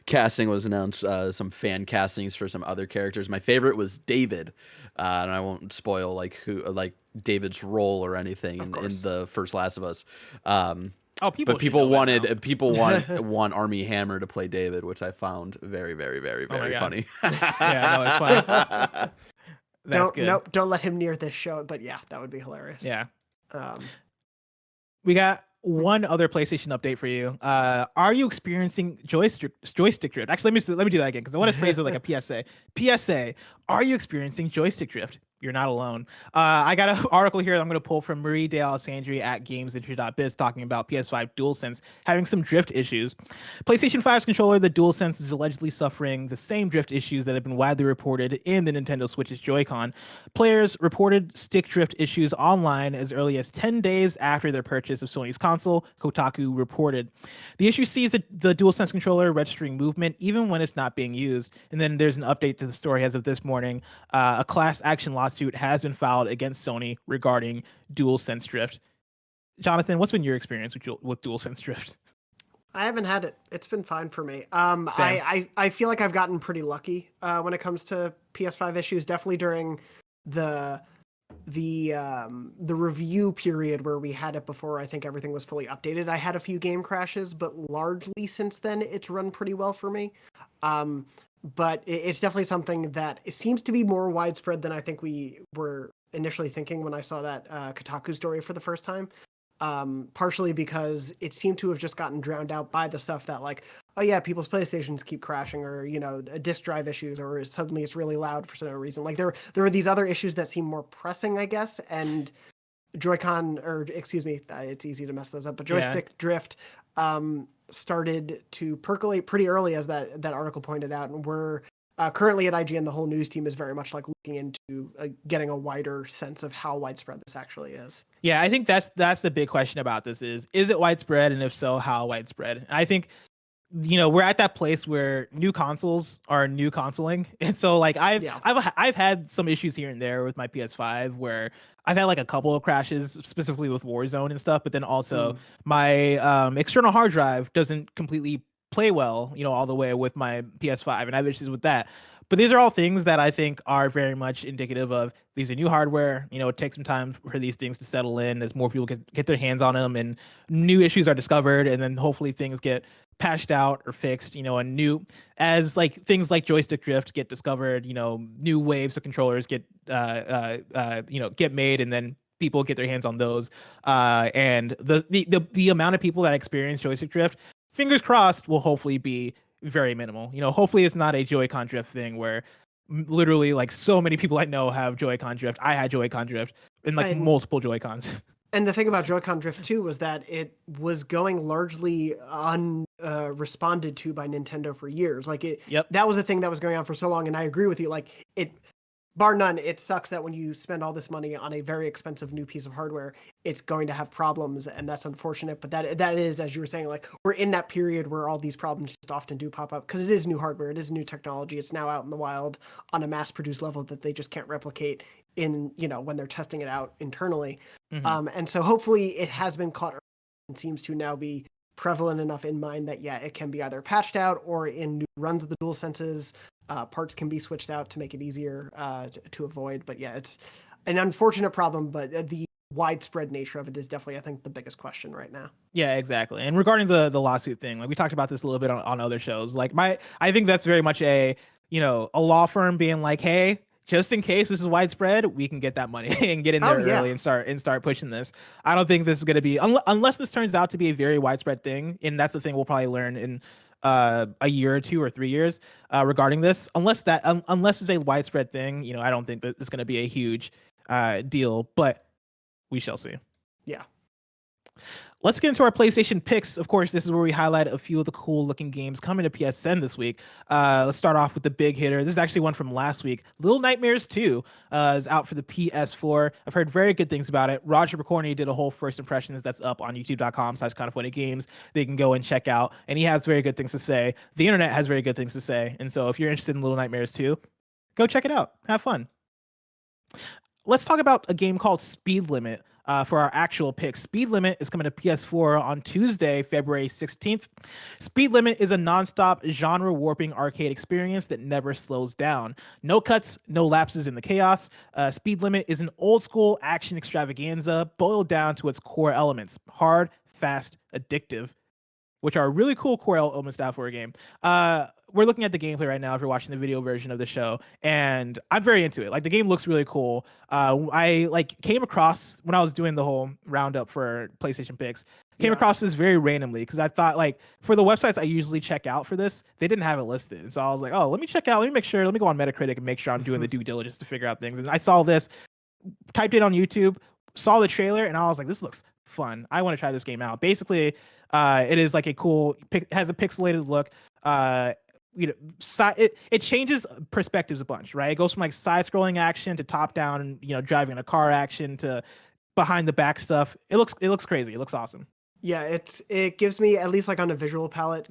casting was announced, some fan castings for some other characters? My favorite was David, and I won't spoil like David's role or anything in the first Last of Us. People want Armie Hammer to play David, which I found very, very, very, very funny. It's fine. Don't let him near this show. But that would be hilarious. Yeah. We got one other PlayStation update for you. Are you experiencing joystick drift? Actually, let me do that again because I want to phrase it like a PSA. PSA. Are you experiencing joystick drift? You're not alone. I got an article here that I'm going to pull from Marie de Alessandri at GamesIndustry.biz talking about PS5 DualSense having some drift issues. PlayStation 5's controller, the DualSense, is allegedly suffering the same drift issues that have been widely reported in the Nintendo Switch's Joy-Con. Players reported stick drift issues online as early as 10 days after their purchase of Sony's console, Kotaku reported. The issue sees the DualSense controller registering movement even when it's not being used. And then there's an update to the story as of this morning. A class action lawsuit has been filed against Sony regarding DualSense drift. Jonathan, what's been your experience with DualSense drift? I haven't had it. It's been fine for me. I feel like I've gotten pretty lucky when it comes to PS5 issues. Definitely during the review period where we had it before I think everything was fully updated. I had a few game crashes, but largely since then it's run pretty well for me. But it's definitely something that it seems to be more widespread than I think we were initially thinking when I saw that Kotaku story for the first time. Partially because it seemed to have just gotten drowned out by the stuff that like, oh yeah, people's PlayStations keep crashing, or disk drive issues, or suddenly it's really loud for some reason. Like there were these other issues that seem more pressing, I guess, and Joy-Con, or excuse me, it's easy to mess those up, but joystick drift started to percolate pretty early, as that article pointed out, and we're currently at IGN, the whole news team is very much like looking into getting a wider sense of how widespread this actually is. Yeah, I think that's the big question about this is it widespread, and if so, how widespread? And I think we're at that place where new consoles are new consoling, and so like I've had some issues here and there with my PS5 where I've had like a couple of crashes, specifically with Warzone and stuff, but then also my external hard drive doesn't completely play well, all the way with my PS5, and I have issues with that. But these are all things that I think are very much indicative of these are new hardware. It takes some time for these things to settle in as more people get their hands on them and new issues are discovered, and then hopefully things get patched out or fixed, and new as like things like joystick drift get discovered, new waves of controllers get get made, and then people get their hands on those. And the amount of people that experience joystick drift, fingers crossed, will hopefully be very minimal. Hopefully it's not a Joy-Con drift thing where literally like so many people I know have Joy-Con drift. I had Joy-Con drift and multiple Joy-Cons. And the thing about Joy-Con drift too was that it was going largely responded to by Nintendo for years. Like that was a thing that was going on for so long. And I agree with you. Like bar none, it sucks that when you spend all this money on a very expensive new piece of hardware, it's going to have problems, and that's unfortunate. But that is, as you were saying, like we're in that period where all these problems just often do pop up because it is new hardware, it is new technology, it's now out in the wild on a mass-produced level that they just can't replicate in when they're testing it out internally. And so hopefully it has been caught and seems to now be prevalent enough in mind that it can be either patched out or in new runs of the DualSenses. Parts can be switched out to make it easier to avoid. But it's an unfortunate problem, but the widespread nature of it is definitely, I think, the biggest question right now. Yeah, exactly. And regarding the lawsuit thing, like we talked about this a little bit on other shows. Like I think that's very much a law firm being like, hey, just in case this is widespread, we can get that money and get in there early and start pushing this. I don't think this is going to be unless this turns out to be a very widespread thing, and that's the thing we'll probably learn in a year or 2 or 3 years regarding this. Unless it's a widespread thing, I don't think that it's going to be a huge deal, but we shall see. Yeah. Let's get into our PlayStation picks. Of course, this is where we highlight a few of the cool looking games coming to PSN this week. Let's start off with the big hitter. This is actually one from last week. Little Nightmares 2 is out for the PS4. I've heard very good things about it. Roger McCorney did a whole first impressions that's up on youtube.com/kindoffunnygames. They can go and check out, and he has very good things to say. The internet has very good things to say. And so if you're interested in Little Nightmares 2, go check it out. Have fun. Let's talk about a game called Speed Limit. For our actual pick, Speed Limit is coming to PS4 on Tuesday, February 16th. Speed Limit is a nonstop genre warping arcade experience that never slows down. No cuts, no lapses in the chaos. Speed Limit is an old school action extravaganza boiled down to its core elements: hard, fast, addictive, which are really cool core elements to have for a game. We're looking at the gameplay right now if you're watching the video version of the show, and I'm very into it. Like, the game looks really cool. I came across, when I was doing the whole roundup for PlayStation picks, came across this very randomly because I thought, like, for the websites I usually check out for this, they didn't have it listed. And so I was like, oh, let me go on Metacritic and make sure I'm doing the due diligence to figure out things. And I saw this, typed it on YouTube, saw the trailer, and I was like, this looks fun. I want to try this game out. Basically, it is like has a pixelated look. It changes perspectives a bunch, right? It goes from like side-scrolling action to top-down, driving a car action to behind the back stuff. It looks crazy. It looks awesome. Yeah, it gives me, at least like on a visual palette,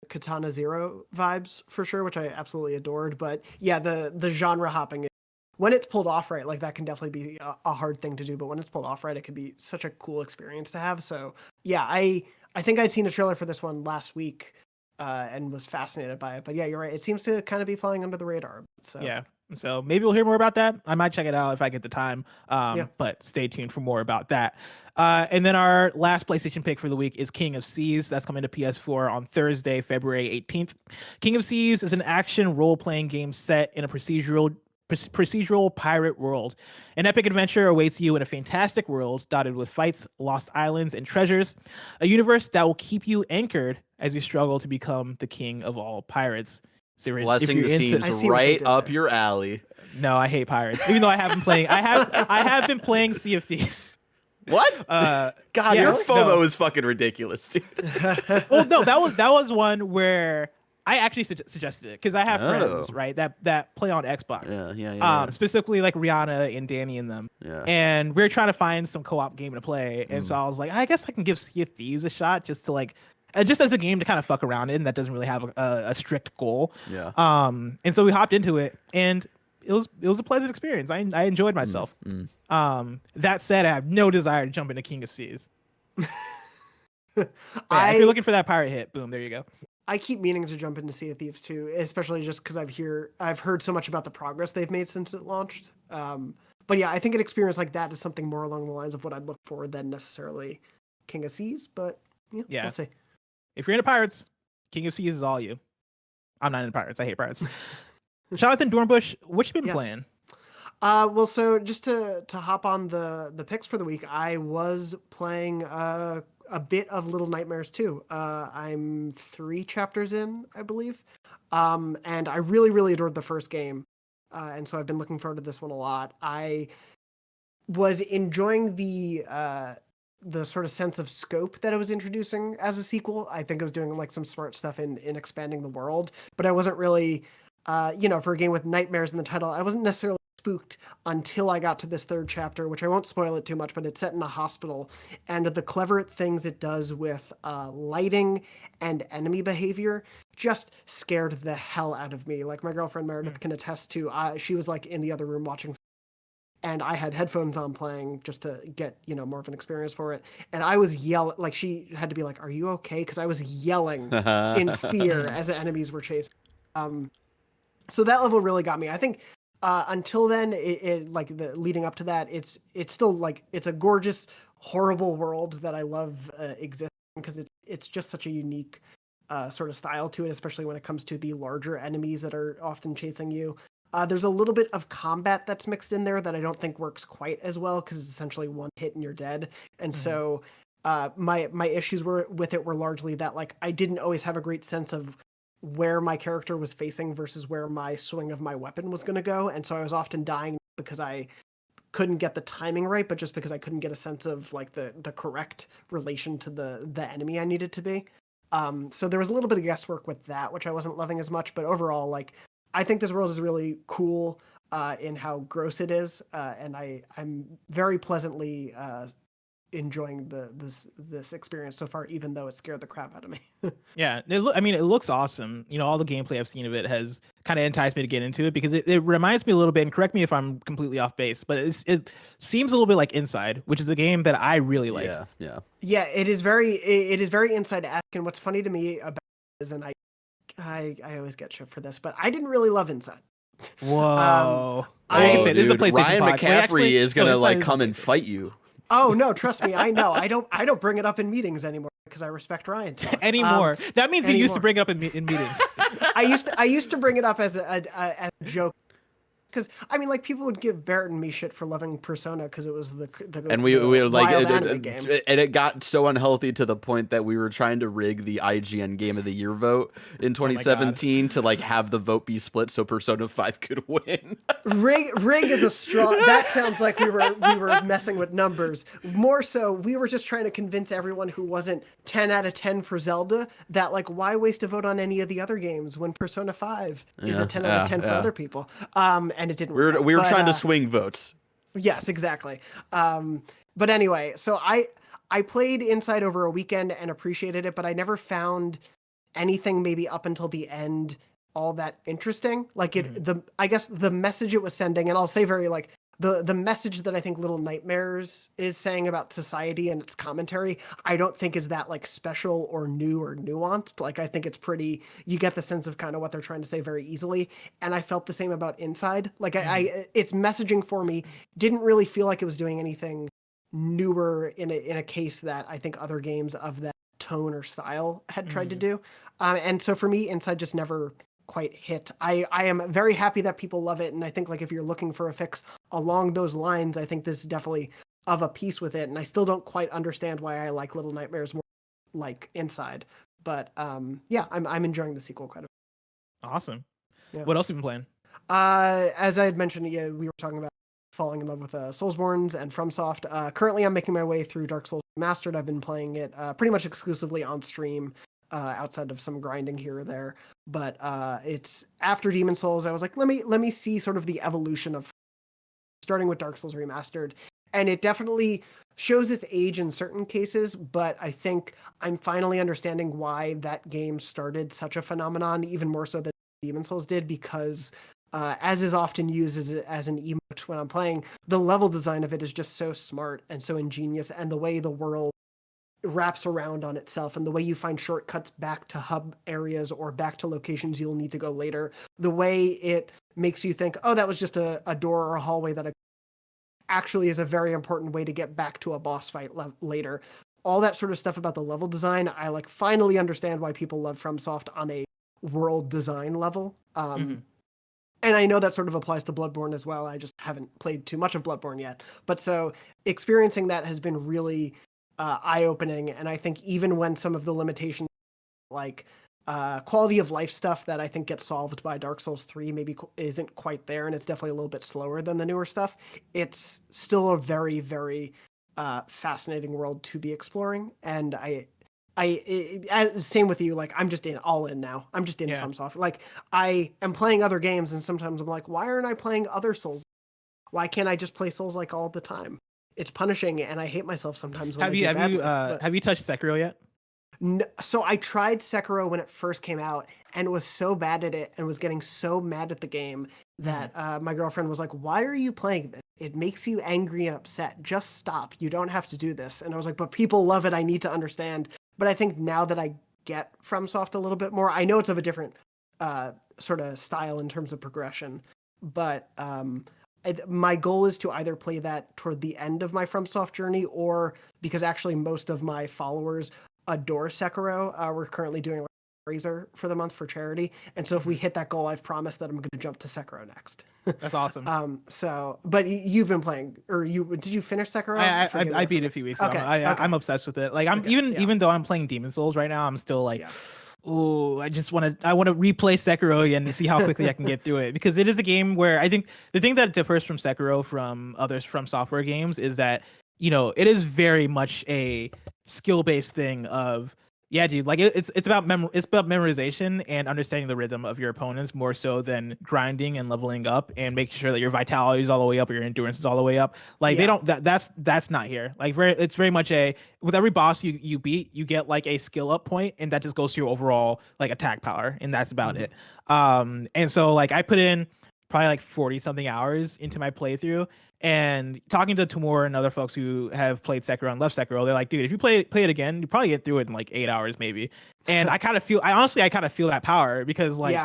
Katana Zero vibes for sure, which I absolutely adored. But yeah, the genre hopping, when it's pulled off right, like that can definitely be a hard thing to do. But when it's pulled off right, it can be such a cool experience to have. So yeah, I think I'd seen a trailer for this one last week. And was fascinated by it. But yeah, you're right. It seems to kind of be flying under the radar. So yeah. So maybe we'll hear more about that. I might check it out if I get the time. But stay tuned for more about that. And then our last PlayStation pick for the week is King of Seas. That's coming to PS4 on Thursday, February 18th. King of Seas is an action role-playing game set in a procedural pirate world. An epic adventure awaits you in a fantastic world dotted with fights, lost islands, and treasures. A universe that will keep you anchored as you struggle to become the king of all pirates. So Blessing seems right up your alley. No, I hate pirates. Even though I have been playing, I have been playing Sea of Thieves. What? God, your FOMO is fucking ridiculous, dude. Well, no, that was one where I actually suggested it because I have friends, right, that play on Xbox. Yeah. Specifically like Rihanna and Danny and them. Yeah. And we are trying to find some co-op game to play, and so I was like, I guess I can give Sea of Thieves a shot just to just as a game to kind of fuck around in that doesn't really have a strict goal. Yeah. And so we hopped into it, and it was a pleasant experience. I enjoyed myself. That said, I have no desire to jump into King of Seas. If you're looking for that pirate hit, boom, there you go. I keep meaning to jump into Sea of Thieves too, especially just because I've heard so much about the progress they've made since it launched. But yeah, I think an experience like that is something more along the lines of what I'd look for than necessarily King of Seas. But yeah. We'll see. If you're into pirates, King of Seas is all you. I'm not into pirates. I hate pirates. Jonathan Dornbush, what you been playing? Well, so just to hop on the picks for the week, I was playing a bit of Little Nightmares 2. I'm 3 chapters in, I believe. And I really, really adored the first game. And so I've been looking forward to this one a lot. I was enjoying the sort of sense of scope that it was introducing as a sequel. I think it was doing like some smart stuff in expanding the world, but I wasn't really, for a game with nightmares in the title, I wasn't necessarily spooked until I got to this third chapter, which I won't spoil it too much, but it's set in a hospital. And the clever things it does with lighting and enemy behavior just scared the hell out of me. Like my girlfriend Meredith can attest to, she was like in the other room watching, and I had headphones on playing just to get, more of an experience for it. And I was yelling, like she had to be like, "Are you okay?" Because I was yelling in fear as the enemies were chasing. So that level really got me. I think until then, it like the leading up to that, it's still like it's a gorgeous, horrible world that I love existing because it's just such a unique sort of style to it, especially when it comes to the larger enemies that are often chasing you. There's a little bit of combat that's mixed in there that I don't think works quite as well because it's essentially one hit and you're dead. And so my issues with it were largely that like I didn't always have a great sense of where my character was facing versus where my swing of my weapon was going to go. And so I was often dying because I couldn't get the timing right, but just because I couldn't get a sense of like the correct relation to the enemy I needed to be. So there was a little bit of guesswork with that, which I wasn't loving as much, but overall, like, I think this world is really cool in how gross it is, and I'm very pleasantly enjoying this experience so far, even though it scared the crap out of me. Yeah, it looks awesome. All the gameplay I've seen of it has kind of enticed me to get into it because it reminds me a little bit, and correct me if I'm completely off base, but it seems a little bit like Inside, which is a game that I really like. Yeah. It is very Inside-esque, and what's funny to me about it is, and I always get shit for this, but I didn't really love Inside. Whoa! I can say this is a PlayStation Ryan pod. McCaffrey is gonna come and fight you. Oh no, trust me, I know. I don't bring it up in meetings anymore because I respect Ryan too much. Anymore. That means you used to bring it up in meetings. I used to bring it up as a joke. Because I mean, like people would give Barrett and me shit for loving Persona because it was the and we were like game. And it got so unhealthy to the point that we were trying to rig the IGN Game of the Year vote in 2017 to like have the vote be split so Persona 5 could win. Rig is a strong. That sounds like we were messing with numbers. More so, we were just trying to convince everyone who wasn't 10 out of 10 for Zelda that like why waste a vote on any of the other games when Persona 5 is a 10 out of 10 for other people. And it didn't. We were trying to swing votes. Yes, exactly. But anyway, so I played Inside over a weekend and appreciated it, but I never found anything maybe up until the end all that interesting. Like I guess the message it was sending, and I'll say very like the message that I think Little Nightmares is saying about society and its commentary, I don't think is that like special or new or nuanced. Like I think it's pretty, you get the sense of kind of what they're trying to say very easily. And I felt the same about Inside. Like its messaging for me didn't really feel like it was doing anything newer in a case that I think other games of that tone or style had tried to do. And so for me, Inside just never quite hit. I am very happy that people love it, and I think like if you're looking for a fix along those lines, I think this is definitely of a piece with it. And I still don't quite understand why I like Little Nightmares more like Inside, but yeah, I'm enjoying the sequel quite a bit. Awesome. Yeah. What else have you been playing? As I had mentioned, yeah, we were talking about falling in love with Soulsborns and FromSoft. Currently, I'm making my way through Dark Souls Remastered. I've been playing it pretty much exclusively on stream. Outside of some grinding here or there, but it's after Demon Souls. I was like, let me see sort of the evolution of starting with Dark Souls Remastered, and it definitely shows its age in certain cases. But I think I'm finally understanding why that game started such a phenomenon, even more so than Demon Souls did, because as is often used as an emote when I'm playing, the level design of it is just so smart and so ingenious, and the way the world wraps around on itself and the way you find shortcuts back to hub areas or back to locations you'll need to go later, the way it makes you think, oh, that was just a door or a hallway that actually is a very important way to get back to a boss fight later. All that sort of stuff about the level design, I like finally understand why people love FromSoft on a world design level. And I know that sort of applies to Bloodborne as well. I just haven't played too much of Bloodborne yet. But so experiencing that has been really eye-opening, and I think even when some of the limitations like quality of life stuff that I think gets solved by Dark Souls 3 maybe isn't quite there, and it's definitely a little bit slower than the newer stuff, it's still a very, very fascinating world to be exploring. And same with you, like I'm just all in now. I'm just in FromSoft. Like I am playing other games, and sometimes I'm like, why aren't I playing other Souls? Why can't I just play Souls like all the time? It's punishing, and I hate myself sometimes when Have I you do have badly, you have you touched Sekiro yet? No, so I tried Sekiro when it first came out and was so bad at it and was getting so mad at the game that my girlfriend was like, "Why are you playing this? It makes you angry and upset. Just stop. You don't have to do this." And I was like, "But people love it. I need to understand." But I think now that I get FromSoft a little bit more, I know it's of a different sort of style in terms of progression, but my goal is to either play that toward the end of my FromSoft journey, or because actually most of my followers adore Sekiro. We're currently doing Razor for the month for charity, and so if we hit that goal, I've promised that I'm going to jump to Sekiro next. That's awesome. But you've been playing, or did you finish Sekiro? I beat it a few weeks ago. I'm obsessed with it. Like even though I'm playing Demon Souls right now, I'm still like, oh, I want to replay Sekiro again to see how quickly I can get through it, because it is a game where I think the thing that differs from Sekiro from others from software games is that, you know, it is very much a skill-based thing of, yeah, dude, like it's about memorization and understanding the rhythm of your opponents more so than grinding and leveling up and making sure that your vitality is all the way up or your endurance is all the way up. Like they don't that's not here. Like it's very much with every boss you beat, you get like a skill up point, and that just goes to your overall like attack power, and that's about it. And so like I put in probably like 40 something hours into my playthrough, and talking to Timur and other folks who have played Sekiro and left Sekiro, they're like, dude, if you play it again, you probably get through it in like 8 hours maybe. And I kind of feel that power, because like,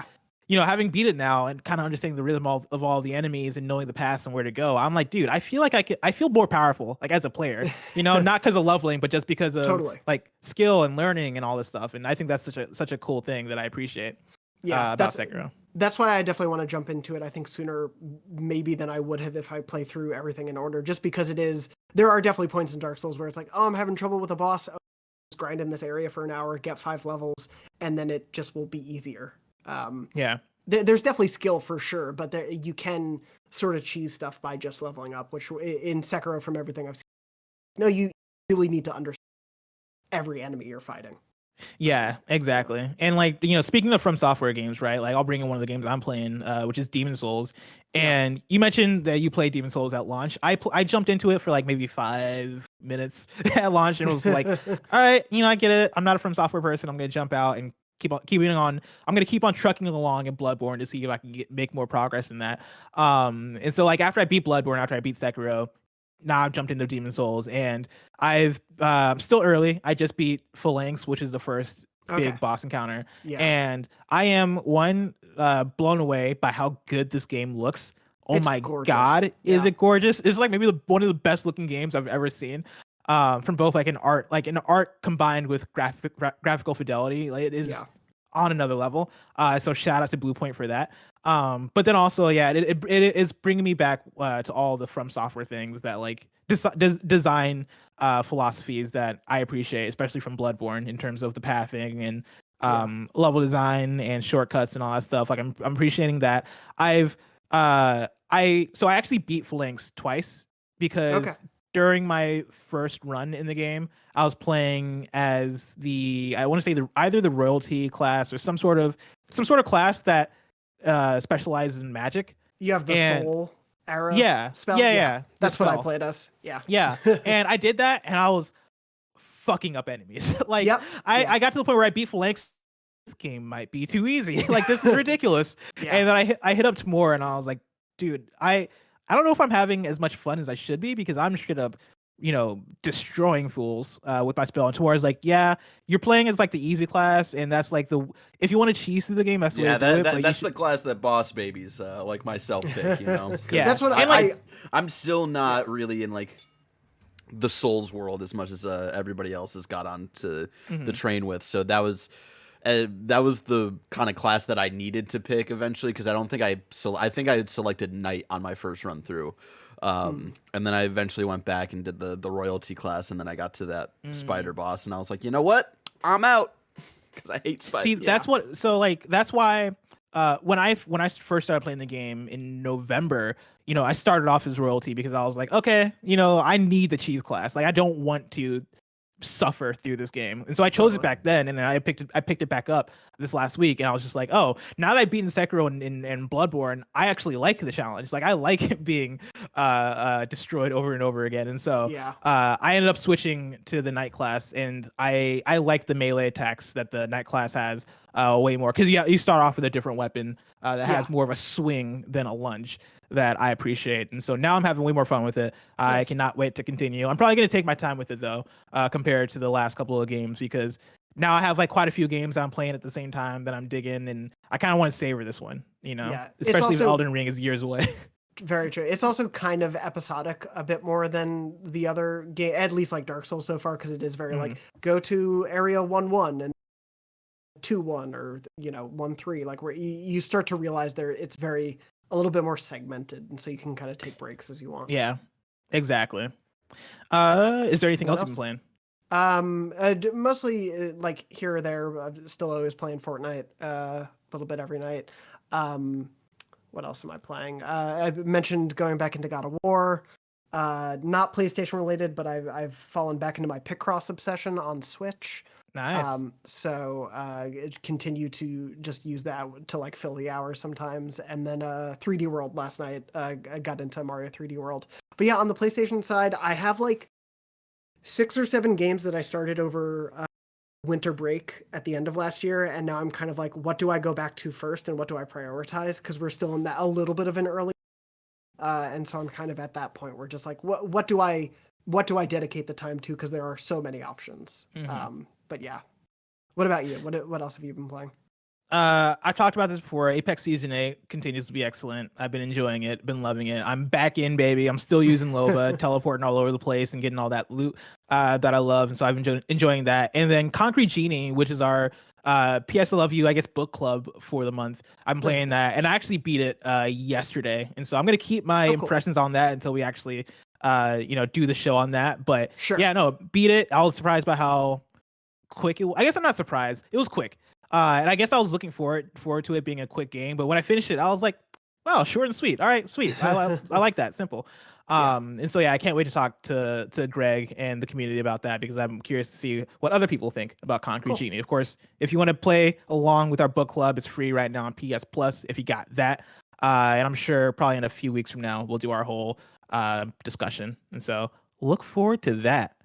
you know, having beat it now and kind of understanding the rhythm of all the enemies and knowing the paths and where to go, I'm like, dude, I feel like I feel more powerful like as a player, you know, not because of leveling, but just because of like skill and learning and all this stuff. And I think that's such a cool thing that I appreciate about Sekiro. That's why I definitely want to jump into it, I think, sooner maybe than I would have if I play through everything in order, just because there are definitely points in Dark Souls where it's like, oh, I'm having trouble with a boss, just grind in this area for an hour, get 5 levels, and then it just will be easier. There's definitely skill for sure, but you can sort of cheese stuff by just leveling up, which in Sekiro, from everything I've seen, no, you really need to understand every enemy you're fighting. Yeah, exactly. And like, you know, speaking of From Software games, right? Like I'll bring in one of the games I'm playing, which is Demon Souls. And you mentioned that you played Demon Souls at launch. I jumped into it for like maybe 5 minutes at launch and was like, all right, you know, I get it. I'm not a From Software person. I'm going to jump out and keep on I'm going to keep on trucking along in Bloodborne to see if I can make more progress in that. And so like after I beat Bloodborne, after I beat Sekiro, now I've jumped into Demon Souls, and I've still early. I just beat Phalanx, which is the first big boss encounter, and I am blown away by how good this game looks. Oh my god, is it gorgeous? It's like maybe one of the best looking games I've ever seen. From both like an art combined with graphical fidelity. Like it is on another level. So shout out to Bluepoint for that. But then also, it is bringing me back to all the From Software things that like design philosophies that I appreciate, especially from Bloodborne in terms of the pathing and level design and shortcuts and all that stuff. Like I'm appreciating that. I actually beat Phalanx twice because during my first run in the game, I was playing as I want to say either the royalty class or some sort of class that specializes in magic. You have the soul arrow spell? Yeah. That's what I played as. Yeah. And I did that, and I was fucking up enemies. Like, I got to the point where I beat Phalanx. This game might be too easy. Like, this is ridiculous. And then I hit up Timur, and I was like, dude, I don't know if I'm having as much fun as I should be, because I'm straight up, you know, destroying fools with my spell. And Timur is like, yeah, you're playing as like the easy class, and that's like if you want to cheese through the game, that's the way to do it. That's the class that boss babies like myself pick, you know. That's what I'm still not really in like the Souls world as much as everybody else has got on to the train with. So that was the kind of class that I needed to pick eventually, because I think I had selected Knight on my first run through. And then I eventually went back and did the royalty class, and then I got to that spider boss, and I was like, you know what? I'm out, because I hate spiders. See, that's why when I first started playing the game in November, you know, I started off as royalty because I was like, okay, you know, I need the cheese class. Like, I don't want to suffer through this game. And so I chose it back then, and then I picked it back up this last week, and I was just like, oh, now that I've beaten Sekiro and Bloodborne, I actually like the challenge. Like, I like it being destroyed over and over again. And so I ended up switching to the Knight class, and I like the melee attacks that the Knight class has way more, because you start off with a different weapon that has more of a swing than a lunge, that I appreciate. And so now I'm having way more fun with it. I cannot wait to continue. I'm probably going to take my time with it, though, compared to the last couple of games, because now I have like quite a few games that I'm playing at the same time that I'm digging, and I kind of want to savor this one, you know, especially if Elden Ring is years away. Very true. It's also kind of episodic a bit more than the other game, at least like Dark Souls so far, because it is very like go to area 1-1 and 2-1, or 1-3, like where you start to realize it's very a little bit more segmented, and so you can kind of take breaks as you want. Yeah, exactly. Is there anything else you've been playing? Mostly like here or there. I'm still always playing Fortnite, a little bit every night. What else am I playing? I mentioned going back into God of War. Not PlayStation related, but I've fallen back into my Picross obsession on Switch. Nice. So continue to just use that to like fill the hours sometimes. And then 3D World last night. I got into Mario 3D World. But yeah, on the PlayStation side, I have like 6 or 7 games that I started over winter break at the end of last year, and now I'm kind of like, what do I go back to first, and what do I prioritize? Because we're still in that a little bit of an early, and so I'm kind of at that point where just like, what do I dedicate the time to? Because there are so many options. But yeah, what about you? What else have you been playing? I've talked about this before. Apex Season 8 continues to be excellent. I've been enjoying it, been loving it. I'm back in, baby. I'm still using Loba, teleporting all over the place and getting all that loot that I love. And so I've been enjoying that. And then Concrete Genie, which is our PS I Love You, I guess, book club for the month. I'm playing that, and I actually beat it yesterday. And so I'm going to keep my impressions on that until we actually, do the show on that. But yeah, no, beat it. I was surprised by how quick it was. I guess I'm not surprised. It was quick. And I guess I was looking forward to it being a quick game, but when I finished it, I was like, wow, short and sweet. All right, sweet. I like that. Simple. And so, yeah, I can't wait to talk to Greg and the community about that, because I'm curious to see what other people think about Concrete Genie. Of course, if you want to play along with our book club, it's free right now on PS Plus if you got that. And I'm sure probably in a few weeks from now, we'll do our whole discussion. And so look forward to that.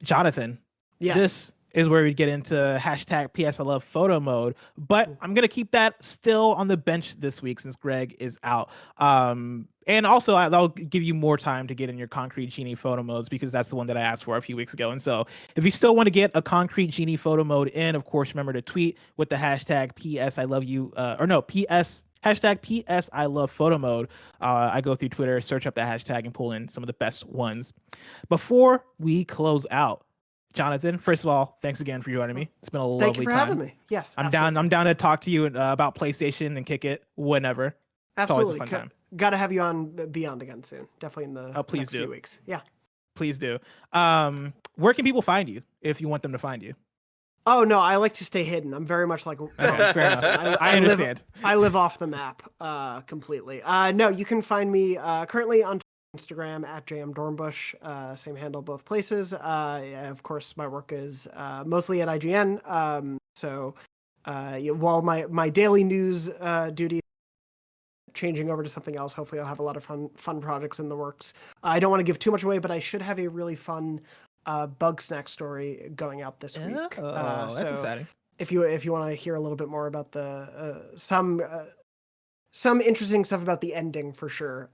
Jonathan, this is where we get into hashtag PS I Love photo mode, but I'm going to keep that still on the bench this week since Greg is out. And also I'll give you more time to get in your Concrete Genie photo modes, because that's the one that I asked for a few weeks ago. And so if you still want to get a Concrete Genie photo mode in, of course, remember to tweet with the hashtag PS I Love You, hashtag PS I Love photo mode. I go through Twitter, search up that hashtag, and pull in some of the best ones. Before we close out, Jonathan, first of all, thanks again for joining me. It's been a lovely time. Thank you for having me. Yes, I'm down to talk to you about PlayStation and kick it whenever. Absolutely. It's always a fun time. Got to have you on Beyond again soon. Definitely in the next few weeks. Yeah. Please do. Where can people find you if you want them to find you? Oh, no, I like to stay hidden. I'm very much like... Okay, fair enough. I understand. I live off the map completely. No, you can find me currently on Instagram at Dornbush, same handle both places. Of course, my work is mostly at IGN. So while my daily news duty changing over to something else, hopefully I'll have a lot of fun projects in the works. I don't want to give too much away, but I should have a really fun bug snack story going out this week. That's exciting. If you want to hear a little bit more about the some interesting stuff about the ending, for sure,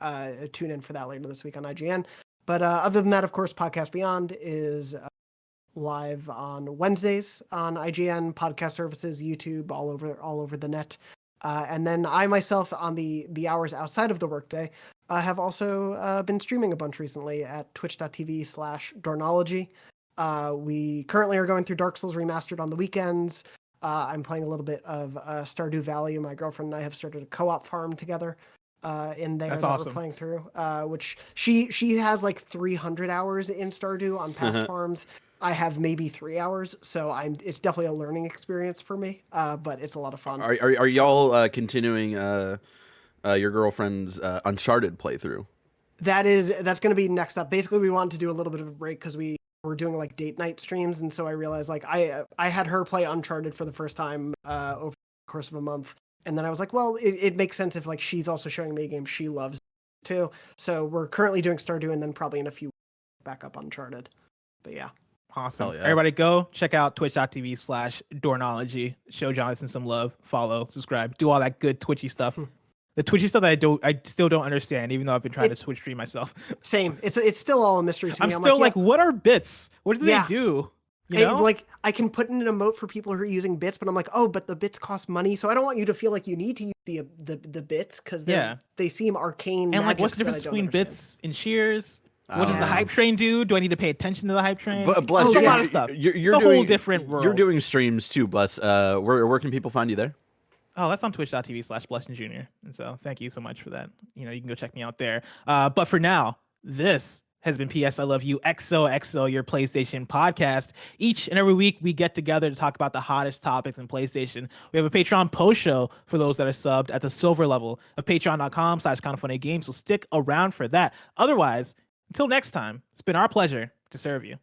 tune in for that later this week on IGN. But other than that, of course, Podcast Beyond is live on Wednesdays on IGN, podcast services, YouTube, all over the net. And then I myself, on the hours outside of the workday, have also been streaming a bunch recently at twitch.tv/Dornology. We currently are going through Dark Souls Remastered on the weekends. I'm playing a little bit of Stardew Valley. My girlfriend and I have started a co-op farm together in there. That's awesome. We're playing through, which she has like 300 hours in Stardew on past farms. I have maybe 3 hours, so it's definitely a learning experience for me, but it's a lot of fun. Are y'all continuing your girlfriend's Uncharted playthrough? That's going to be next up. Basically, we wanted to do a little bit of a break because we we're doing like date night streams, and so I realized like I had her play Uncharted for the first time over the course of a month, and then I was like, well, it makes sense if like she's also showing me a game she loves too. So we're currently doing Stardew, and then probably in a few weeks back up Uncharted. But yeah. Awesome. Yeah. Everybody go check out twitch.tv/Dornology. Show Jonathan some love. Follow, subscribe, do all that good Twitchy stuff. The Twitchy stuff that I still don't understand, even though I've been trying to Twitch stream myself. Same. It's still all a mystery to me. I'm still like, what are bits? What do they do? You know? Like I can put in an emote for people who are using bits, but I'm like, oh, but the bits cost money, so I don't want you to feel like you need to use the bits because they seem arcane. And like, what's the difference between bits and shears? What does the hype train do? Do I need to pay attention to the hype train? But Bless, a lot of stuff. You're it's a doing, whole different world. You're doing streams too, Bless. Where can people find you there? Oh, that's on twitch.tv/Blessing Jr. And so thank you so much for that. You know, you can go check me out there. But for now, this has been PS I Love You XOXO, your PlayStation podcast. Each and every week, we get together to talk about the hottest topics in PlayStation. We have a Patreon post show for those that are subbed at the silver level of patreon.com/kindoffunnygames. So stick around for that. Otherwise, until next time, it's been our pleasure to serve you.